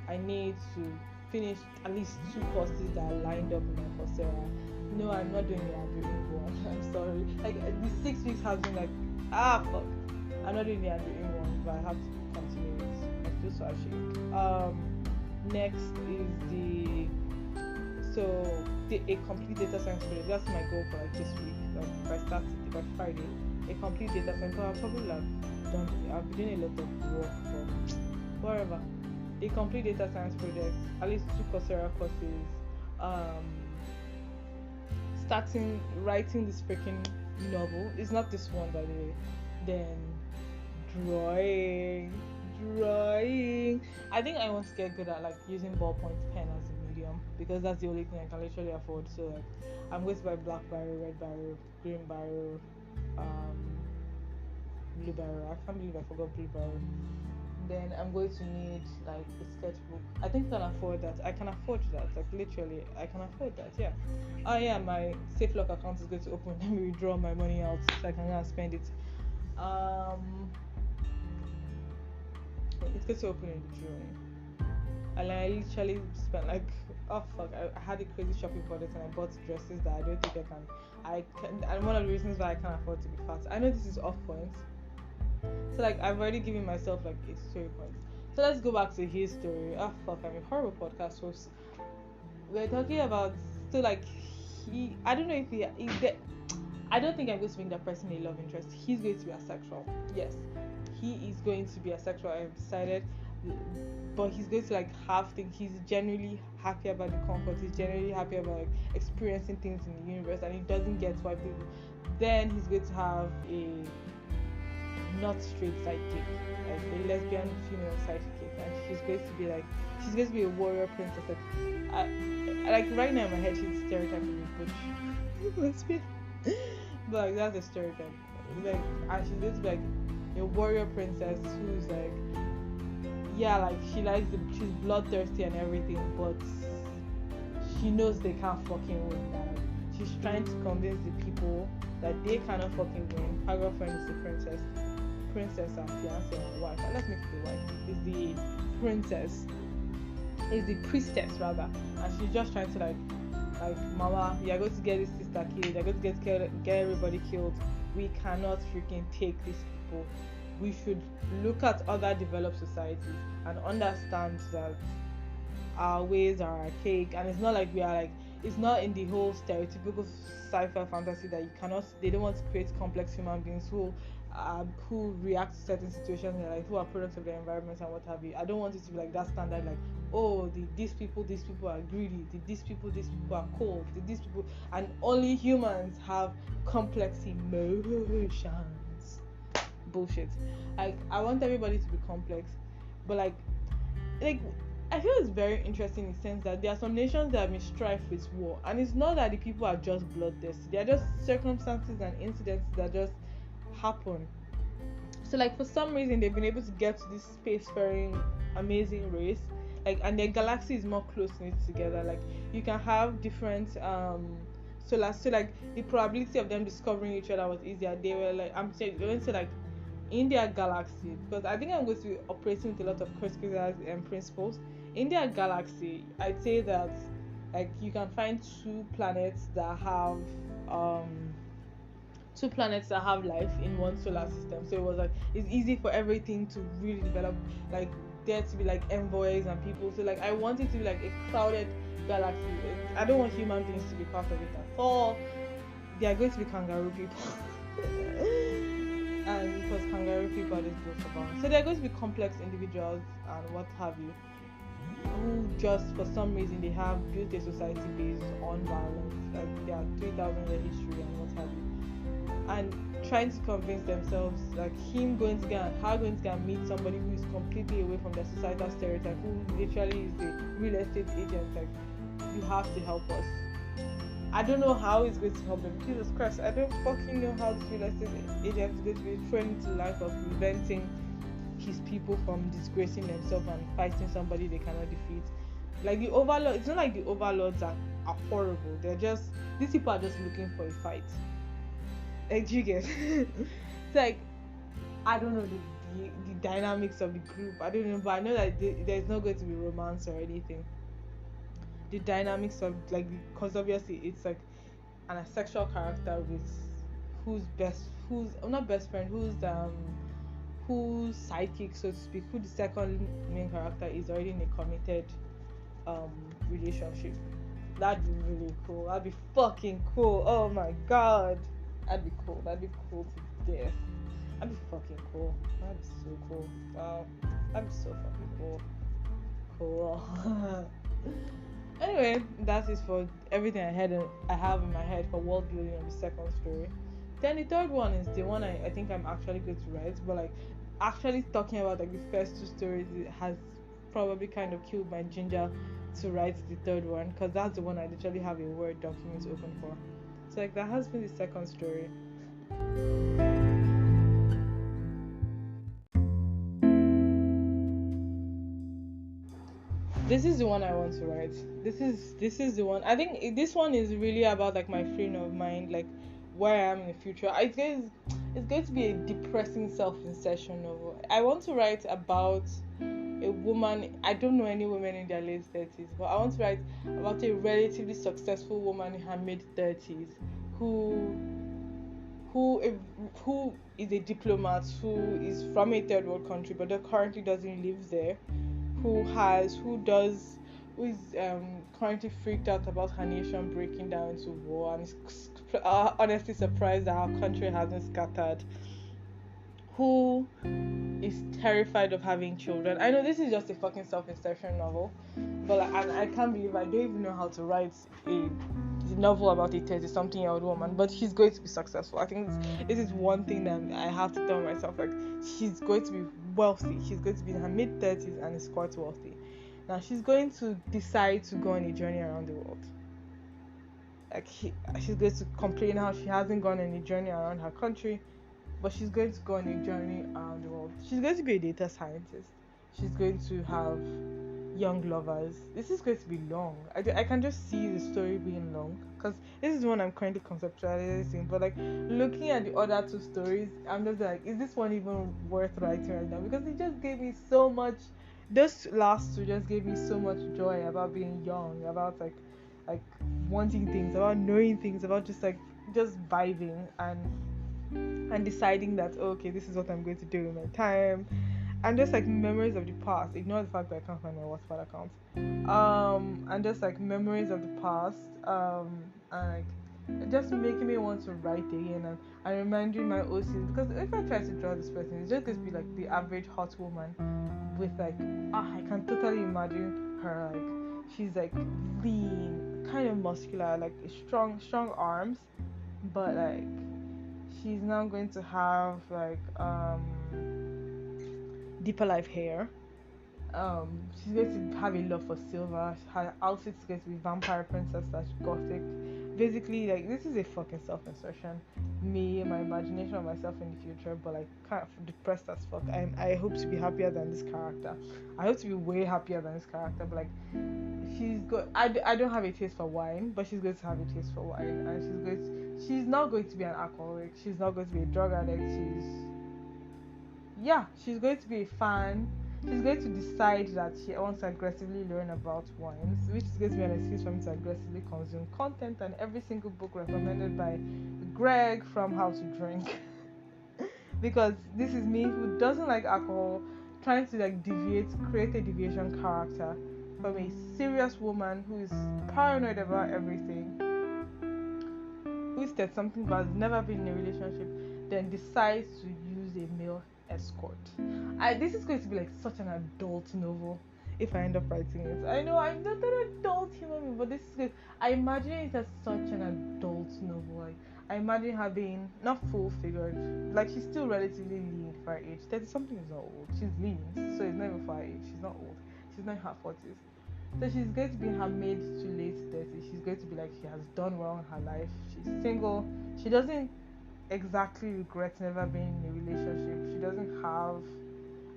I need to finish at least 2 courses that are lined up in my Coursera. No, I'm not doing the Andrew one. I'm sorry. Like, the 6 weeks has been like, fuck. I'm not doing the Andrew one, but I have to continue it. I feel so ashamed. Next is a complete data science project. That's my goal for like this week. Like, if I start it by Friday, a complete data science. So I'll probably I've been doing a lot of work, but whatever. A complete data science project, at least 2 Coursera courses. Starting writing this freaking novel. It's not this one, by the way. Then drawing. I think I want to get good at like using ballpoint pen as a medium, because that's the only thing I can literally afford. So like, I'm going to buy black biro, red biro, green biro, blue biro. I can't believe I forgot blue biro. Then I'm going to need like a sketchbook. I think I can afford that. I can afford that. Like, literally, I can afford that. Yeah. Oh yeah, my safe lock account is going to open. Let me withdraw my money out so I can go and spend it. It's going to open in June. And I literally spent like, oh fuck, I had a crazy shopping budget and I bought dresses that I don't think I can. And one of the reasons why I can't afford to be fat. I know this is off point. So like, I've already given myself like a story point. So let's go back to his story. Oh fuck, I'm a horrible podcast host. We're talking about, so like, I don't know if I don't think I'm going to make that person a love interest. He's going to be asexual. Yes, he is going to be asexual. I've decided. But he's going to like have things. He's genuinely happy about the comfort. He's genuinely happy about like experiencing things in the universe, and he doesn't get why people. Then he's going to have a not straight sidekick, like a lesbian female sidekick, and she's going to be a warrior princess. Like right now in my head, she's stereotyping a butch lesbian, but like, that's a stereotype. Like, and she's going to be like a warrior princess who's like, yeah, like she's bloodthirsty and everything, but she knows they can't fucking win. Like, she's trying to convince the people that they cannot fucking win. Her girlfriend is the princess and fiance and wife. And let's make it the wife. Is the princess, is the priestess rather, and she's just trying to like, mama, you're going to get this sister killed. You're going to get everybody killed. We cannot freaking take these people. We should look at other developed societies and understand that our ways are archaic, and it's not like we are like, it's not in the whole stereotypical sci-fi fantasy that you cannot, they don't want to create complex human beings who react to certain situations and like who are products of their environment and what have you. I don't want it to be like that standard, like, oh, these people are greedy, these people are cold, these people, and only humans have complex emotions. Bullshit. Like, I want everybody to be complex, but like I feel it's very interesting in the sense that there are some nations that have been strife with war, and it's not that the people are just bloodthirsty. They are just circumstances and incidents that just happen. So like for some reason they've been able to get to this spacefaring amazing race, like, and their galaxy is more close knit together. Like you can have different so like the probability of them discovering each other was easier. They were like, I'm going to say like in their galaxy, because I think I'm going to be operating with a lot of critical principles. In their galaxy, I'd say that like you can find two planets that have life in one solar system. So it was like it's easy for everything to really develop, like there to be like envoys and people. So like I want it to be like a crowded galaxy. I don't want human beings to be part of it at all. They are going to be kangaroo people. And because kangaroo people are just built around. So they're going to be complex individuals and what have you, who just for some reason they have built a society based on violence. Like they are 3,000 year history and what have you. And trying to convince themselves, like her going to go and meet somebody who is completely away from their societal stereotype, who literally is the real estate agent, like, you have to help us. I don't know how it's going to help them. Jesus Christ, I don't fucking know how this real estate agent is going to be trained to life of preventing his people from disgracing themselves and fighting somebody they cannot defeat. Like the overlord, it's not like the overlords are horrible. They're just, these people are just looking for a fight. Like, you get it's like, I don't know the dynamics of the group. I don't know, but I know that there's not going to be romance or anything. The dynamics of like, because obviously it's like an asexual character with who's not best friend, who's psychic, so to speak, who the second main character is already in a committed relationship. That'd be really cool. That'd be fucking cool. Oh my god. That'd be cool. That'd be cool to death. That'd be fucking cool. That'd be so cool. Wow. That'd be so fucking cool. Anyway, that is for everything I have in my head for world building of the second story. Then the third one is the one I think I'm actually going to write, but like actually talking about like the first two stories, it has probably kind of killed my ginger to write the third one, because that's the one I literally have a Word document open for. So like that has been the second story. This is the one I want to write. This is the one. I think this one is really about like my frame of mind, like where I am in the future. It's going to be a depressing self-insertion novel. I want to write about a woman. I don't know any women in their late 30s, but I want to write about a relatively successful woman in her mid 30s who is a diplomat, who is from a third world country but that currently doesn't live there, who is currently freaked out about her nation breaking down into war and is honestly surprised that our country hasn't scattered, who is terrified of having children. I know this is just a fucking self-insertion novel, but I can't believe I don't even know how to write a novel about a 30-something-year-old woman, but she's going to be successful. I think this is one thing that I have to tell myself, like, she's going to be wealthy. She's going to be in her mid-30s and is quite wealthy. Now she's going to decide to go on a journey around the world. Like she's going to complain how she hasn't gone on a journey around her country, but she's going to go on a journey around the world. She's going to be a data scientist. she's going to have young lovers. This is going to be long. I can just see the story being long because this is one I'm currently conceptualizing. But like looking at the other two stories, I'm just like, is this one even worth writing right now? Because it just gave me so much. Those last two just gave me so much joy about being young, about like wanting things, about knowing things, about just vibing and deciding that okay, this is what I'm going to do with my time, and just like memories of the past. Ignore the fact that I can't find my WhatsApp account. And just like memories of the past. And like just making me want to write again and reminding my OCs, because if I try to draw this person, it's just going to be like the average hot woman with like I can totally imagine her like she's like lean, kind of muscular, like strong arms, but like she's now going to have like deeper life hair. She's going to have a love for silver. Her outfit's going to be vampire princess / gothic. Basically, like this is a fucking self-insertion. Me, my imagination of myself in the future, but like kind of depressed as fuck. I hope to be happier than this character. I hope to be way happier than this character. But like, she's got. I don't have a taste for wine, but she's going to have a taste for wine, and she's not going to be an alcoholic. She's not going to be a drug addict. She's going to be a fan. She's going to decide that she wants to aggressively learn about wines, which is going to be an excuse for me to aggressively consume content and every single book recommended by Greg from How to Drink. Because this is me who doesn't like alcohol, trying to like create a deviation character from a serious woman who is paranoid about everything, who said something but has never been in a relationship, then decides to use a male escort. This is going to be like such an adult novel if I end up writing it. I know I'm not an adult human being, but this is good. I imagine it as such an adult novel. Like I imagine her being not full figured, like she's still relatively lean for her age. 30 something is not old. She's lean, so it's not even for her age. She's not old. She's not in her 40s. So she's going to be in her mid to late 30s. She's going to be like she has done well in her life. She's single. She doesn't exactly regret never being in a relationship. She doesn't have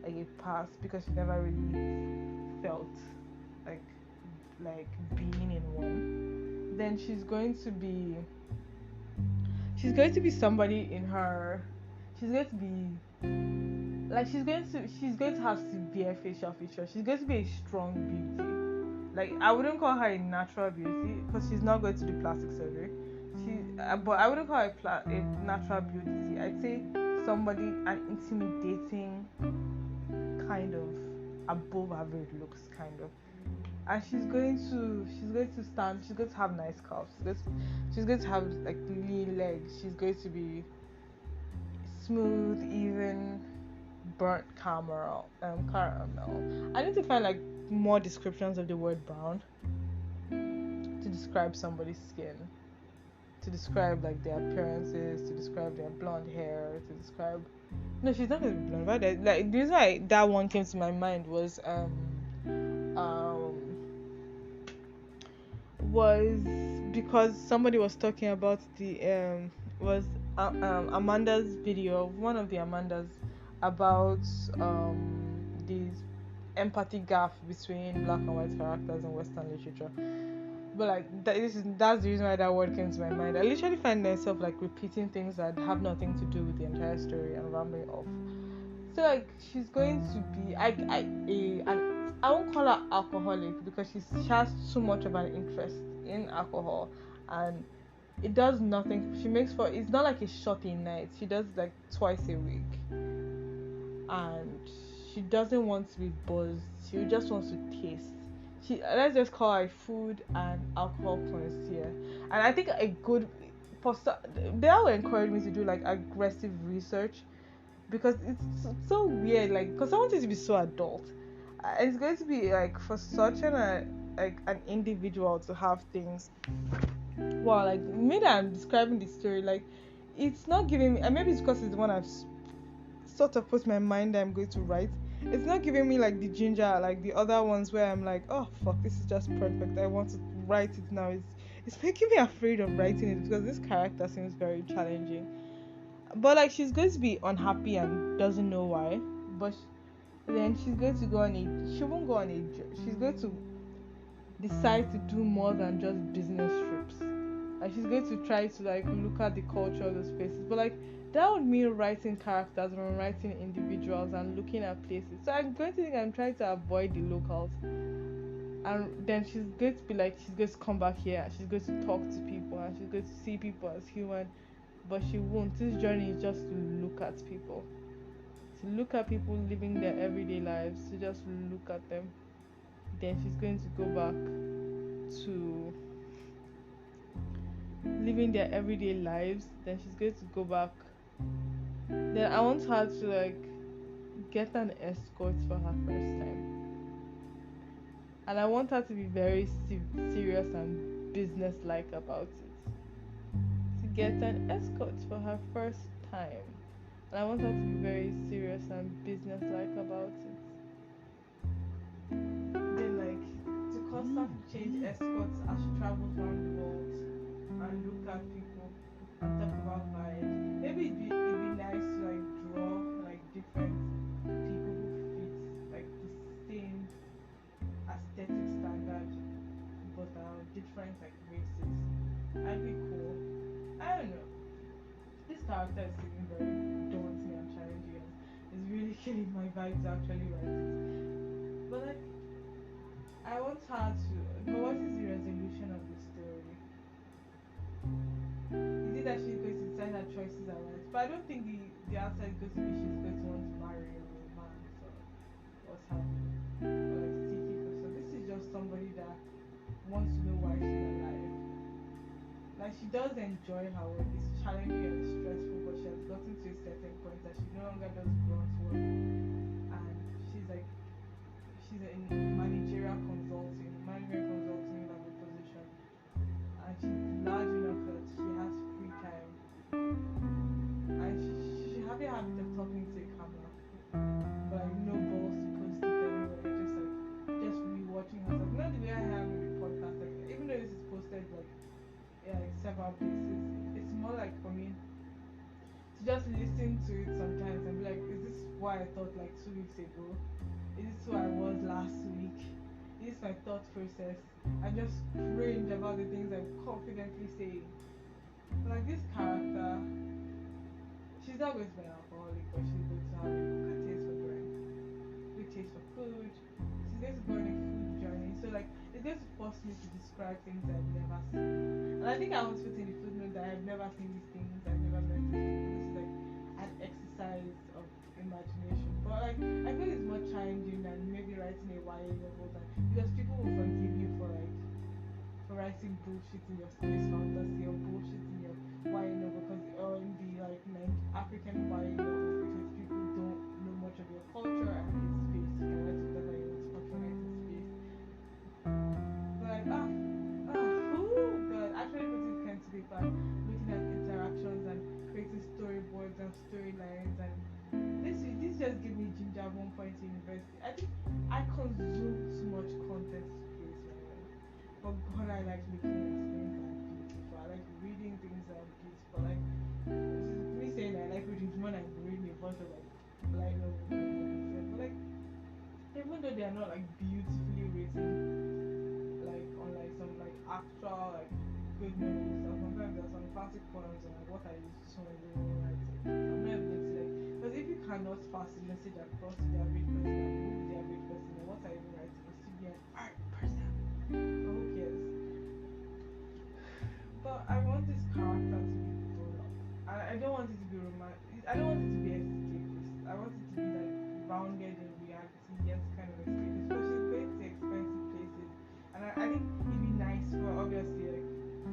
like a past because she never really felt like being in one. Then she's going to be somebody in her. She's going to be like she's going to have severe facial features. She's going to be a strong beauty. Like I wouldn't call her a natural beauty because she's not going to do plastic surgery. But I wouldn't call her a natural beauty. I'd say somebody an intimidating kind of above average looks kind of. And she's going to have nice calves. She's going to have like lean legs. She's going to be smooth, even, burnt caramel. I need to find like more descriptions of the word brown to describe somebody's skin, to describe like their appearances, to describe their blonde hair, to describe. No, she's not gonna be blonde. Right? Like the reason why that one came to my mind was because somebody was talking about the Amanda's video, one of the Amandas, about this empathy gap between black and white characters in Western literature. But like that's the reason why that word came to my mind. I literally find myself like repeating things that have nothing to do with the entire story and rambling off. So like she's going to be I won't call her alcoholic because she has too much of an interest in alcohol, and it does nothing. It's not like a shot a night. She does like twice a week, and she doesn't want to be buzzed. She just wants to taste. Let's just call her a food and alcohol connoisseur. And I think a good they will encourage me to do like aggressive research, because it's so weird. Like, because I want it to be so adult. It's going to be like for such an individual to have things. Wow, like maybe I'm describing the story, like it's not giving me, and maybe it's because it's the one I've sort of put my mind that I'm going to write. It's not giving me like the ginger, like the other ones where I'm like, oh fuck, this is just perfect. I want to write it now. It's making me afraid of writing it because this character seems very challenging. But like she's going to be unhappy and doesn't know why. But Then she's going to go on a. She won't go on a. She's going to decide to do more than just business trips. And she's going to try to like look at the culture of those places. But like that would mean writing characters or writing individuals and looking at places. So I'm going to think I'm trying to avoid the locals. And then she's going to be like she's going to come back here and she's going to talk to people and she's going to see people as human. But she won't. This journey is just to look at people. To look at people living their everyday lives, to just look at them. Then she's going to go back to living their everyday lives. Then she's going to go back. Then I want her to like get an escort for her first time, and I want her to be very serious and business-like about it. To get an escort for her first time, and I want her to be very serious and business-like about it. Then like to constantly change escorts as she travels around the world and look at people and talk about vibes. Maybe it'd be nice to like draw like different people who fit like the same aesthetic standard but are different like races. That'd be cool. I don't know. This character is seeming very daunting and challenging. It's really killing my vibe to actually write it. But like I want her to. But what is the resolution of the story? Is it that she's going to decide her choices are right? But I don't think the answer is going to be she's going to want to marry a romance or what's happening. Or like seeking for so this is just somebody that wants to know why she's alive. Like she does enjoy her work. It's challenging and stressful, but she has gotten to a certain point that she no longer does grunt work, and she's like she's in management consulting level position, and she's large enough that she has free time, and she happy having them talking to a camera, but like no balls to post it anywhere, just rewatching herself. Not the way I have with the podcast, like even though this is posted like like several places, it's more like for me to just listen to it sometimes and be like, is this what I thought like 2 weeks ago? Is this who I was last week? Is this my thought process? I just cringe about the things I'm confidently saying. Like this character, she's not going to be an alcoholic, but she's going to have a good taste for drink, good taste for food. She's going to go on a food journey. So like it's going to force me to describe things I've never seen. And I think I was put in the footnote that I've never seen these things, I've never met these things. This is like an exercise of imagination. But like I feel it's more challenging than maybe writing a YA novel than, because people will forgive you for like for writing bullshit in your space fantasy or bullshit in your YA novel because or in the like African YA novels, because people don't know much of your culture and it's space. You can write whatever you want to patronize in space. But like God, actually putting pen to paper, looking at interactions and creating storyboards and storylines, and this just gave me ginger at one point in university. I think I consume too much content to create my own. But God, I like looking at things that are beautiful. I like reading things that are beautiful. Like me saying I like reading more than reading a bunch of like blind novels and but like even though they are not like beautifully written like on like some like actual like good novels, or sometimes there are some classic poems and like what I used to so many writing. I'm not able to like, because if you cannot pass the message across to the average person and move the average person, then what are you writing? It's to be an art person. But who cares? But I want this character to be grown up. I don't want it to be romantic. I don't want it to be escapist. I want it to be like grounded in reality, yet kind of escapist. Because she's going to expensive places, and I think it'd be nice for obviously like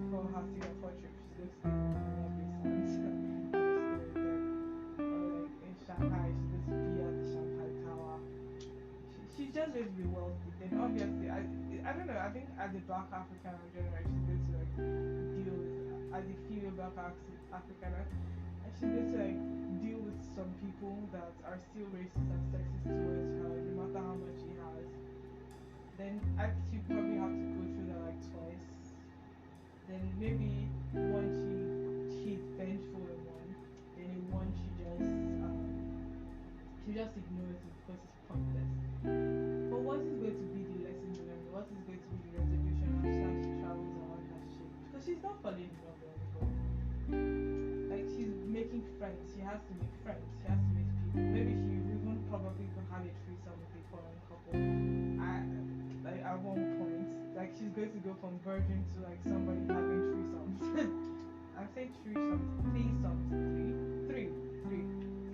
for her Singapore trip. She's going to stay in Marina Bay Sands as a stereotype, or like in Shanghai, she's going to be at the Shanghai Tower. She's just going to be wealthy. Then obviously, I don't know. I think as a Black African in general, she's going to like deal with as a female Black African, and she's going to like deal with some people that are still racist and sexist towards her, no matter how much she has. Then I think she probably have to go through that like twice. Then maybe one she's vengeful in one, then in one she just ignores it because it's not falling in love with anybody. Like she's making friends. She has to make friends. She has to meet people. Maybe she even probably will have a threesome with a foreign couple. Like at one point, like she's going to go from virgin to like somebody having threesomes. I'm saying threesomes, three,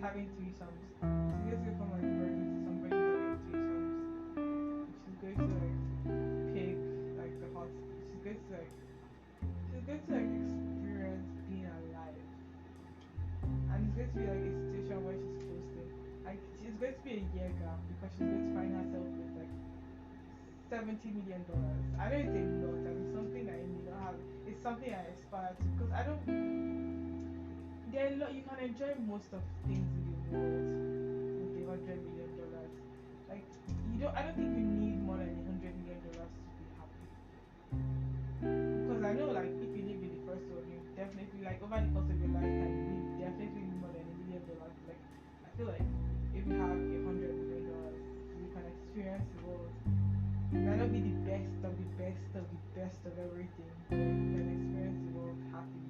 having threesomes. She's going to go from like virgin to somebody having threesomes. She's going to like pick like the hot. She's going to like experience being alive. And it's going to be like a situation where she's posting. Like it's going to be a year gap because she's going to find herself with like $70 million. I know it's a lot and it's something I may not have. It's something I aspire to because I don't. There are a lot you can enjoy most of things in the world with $100 million. Like you don't. I don't think you need more than $100 million to be happy. Because I know like if you live in the first world, you definitely like over the course of your lifetime, you definitely need more than $1 million. Like I feel like if you have $100 million, you can experience the world. It might not be the best of the best of the best of everything, but you can experience the world happy.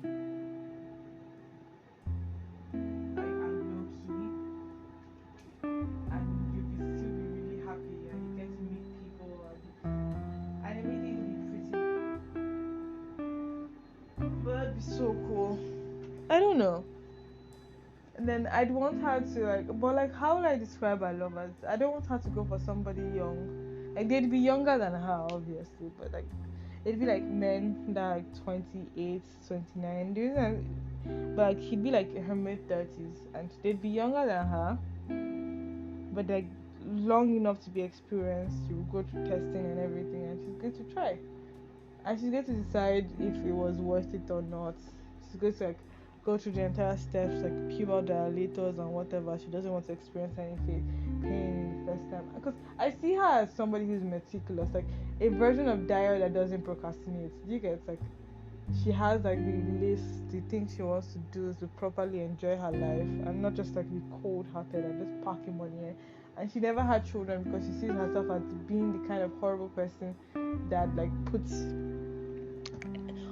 Like and low key, and you'll still be really happy, and you get to meet people, and everything will be pretty. But that'd be so cool. I don't know. And then I'd want her to like, but like, how would I describe our lovers? I don't want her to go for somebody young. Like they'd be younger than her, obviously, but like it'd be like men that are like 28, 29. But like he'd be like in her mid-30s, and they'd be younger than her, but like long enough to be experienced. She will go through testing and everything, and she's going to try, and she's going to decide if it was worth it or not. She's going to like go through the entire steps, like pubertal dilators and whatever. She doesn't want to experience any pain the first time, because I see her as somebody who's meticulous, like a version of Dio that doesn't procrastinate. Do you get like she has like the list, the things she wants to do to properly enjoy her life, and not just like be cold-hearted and just packing money in. And she never had children because she sees herself as being the kind of horrible person that like puts,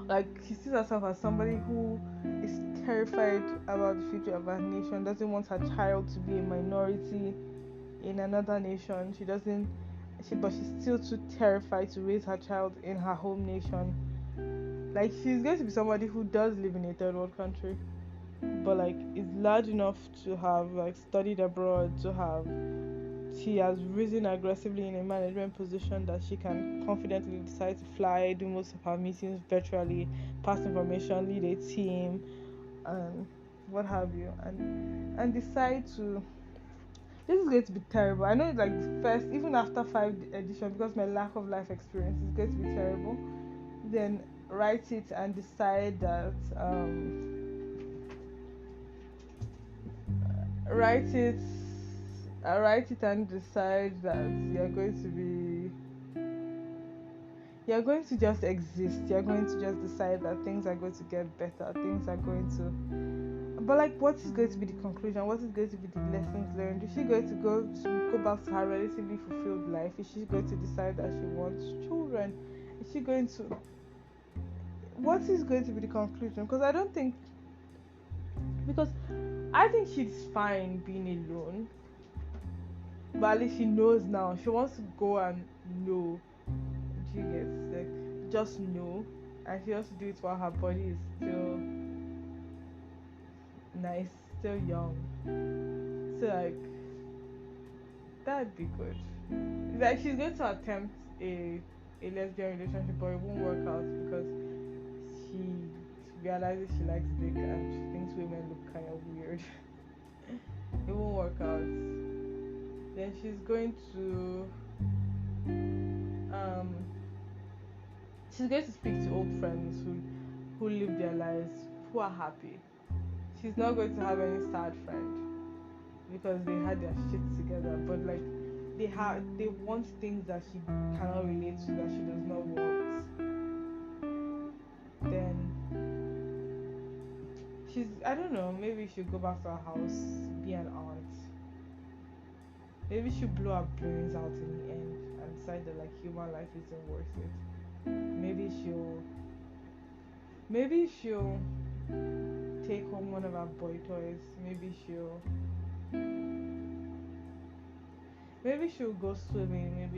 like she sees herself as somebody who is terrified about the future of her nation, doesn't want her child to be a minority in another nation. But she's still too terrified to raise her child in her home nation. Like she's going to be somebody who does live in a third world country, but like is large enough to have like studied abroad, she has risen aggressively in a management position that she can confidently decide to fly, do most of her meetings virtually, pass information, lead a team, and what have you, and decide to. This is going to be terrible. I know it's like the first, even after 5 editions, because my lack of life experience is going to be terrible. Then write it and decide that write it and decide that you're going to just exist. You're going to just decide that things are going to get better, things are going to, but like what is going to be the conclusion? What is going to be the lessons learned? Is she going to go back to her relatively fulfilled life? Is she going to decide that she wants children? Is she going to, what is going to be the conclusion? Because I think she's fine being alone, but at least she knows now. She wants to go and know. She gets like just know, and she wants to do it while her body is still nice, still young. So like that'd be good. Like she's going to attempt a lesbian relationship, but it won't work out because she realizes she likes dick and she thinks women look kind of weird. It won't work out. Then she's going to speak to old friends who live their lives, who are happy. She's not going to have any sad friend because they had their shit together, but like they want things that she cannot relate to, that she does not want. Then I don't know, maybe she'll go back to her house, be an aunt. Maybe she'll blow her brains out in the end and decide that like human life isn't worth it. Maybe Maybe she'll take home one of our boy toys. Maybe she'll go swimming.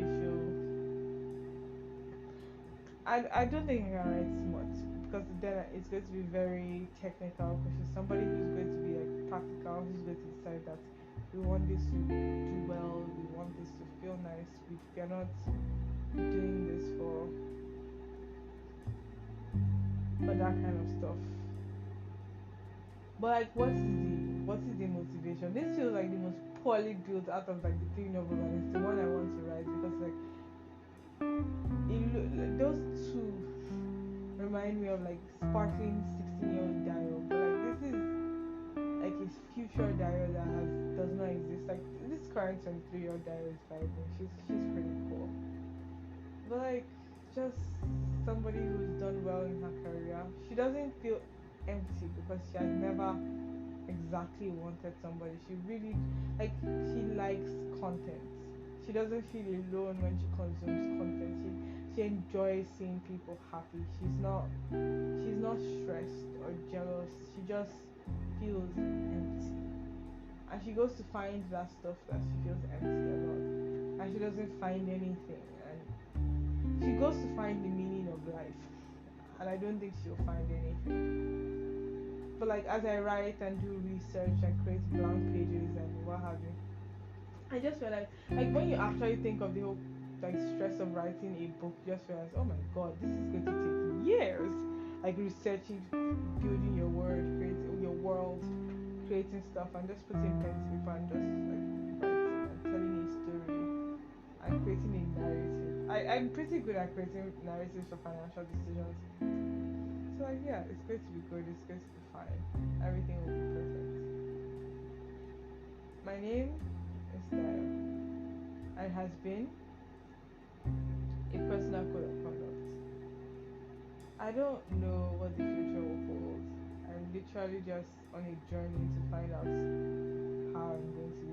I don't think I can write smart because then it's going to be very technical because she's somebody who's going to be like practical, who's going to decide that we want this to do well, we want this to feel nice, we're not doing this for that kind of stuff. But like, what is the motivation? This feels like the most poorly built out of like the three novels, and it's the one I want to write because like those two remind me of like sparkling 16-year-old Daryl, but like this is like his future Daryl that does not exist. Like this current 23-year-old Daryl is vibing. She's pretty cool, but like just somebody who's done well in her career. She doesn't feel empty because she has never exactly wanted somebody. She really like she likes content. She doesn't feel alone when she consumes content. She enjoys seeing people happy. She's not stressed or jealous. She just feels empty. And she goes to find that stuff that she feels empty about. And she doesn't find anything. And she goes to find the meaning of life. And I don't think she'll find anything. But like as I write and do research and create blank pages and what have you, I just realized like when you actually think of the whole like stress of writing a book, you just realize, oh my god, this is going to take years. Like researching, building your word, creating your world, creating stuff and just putting pen to paper and just like writing and telling a story and creating a narrative. I'm pretty good at creating narratives for financial decisions. So like yeah, it's going to be good, it's going to be fine. Everything will be perfect. My name is Style and has been a personal code of conduct. I don't know what the future will hold. I'm literally just on a journey to find out how I'm going to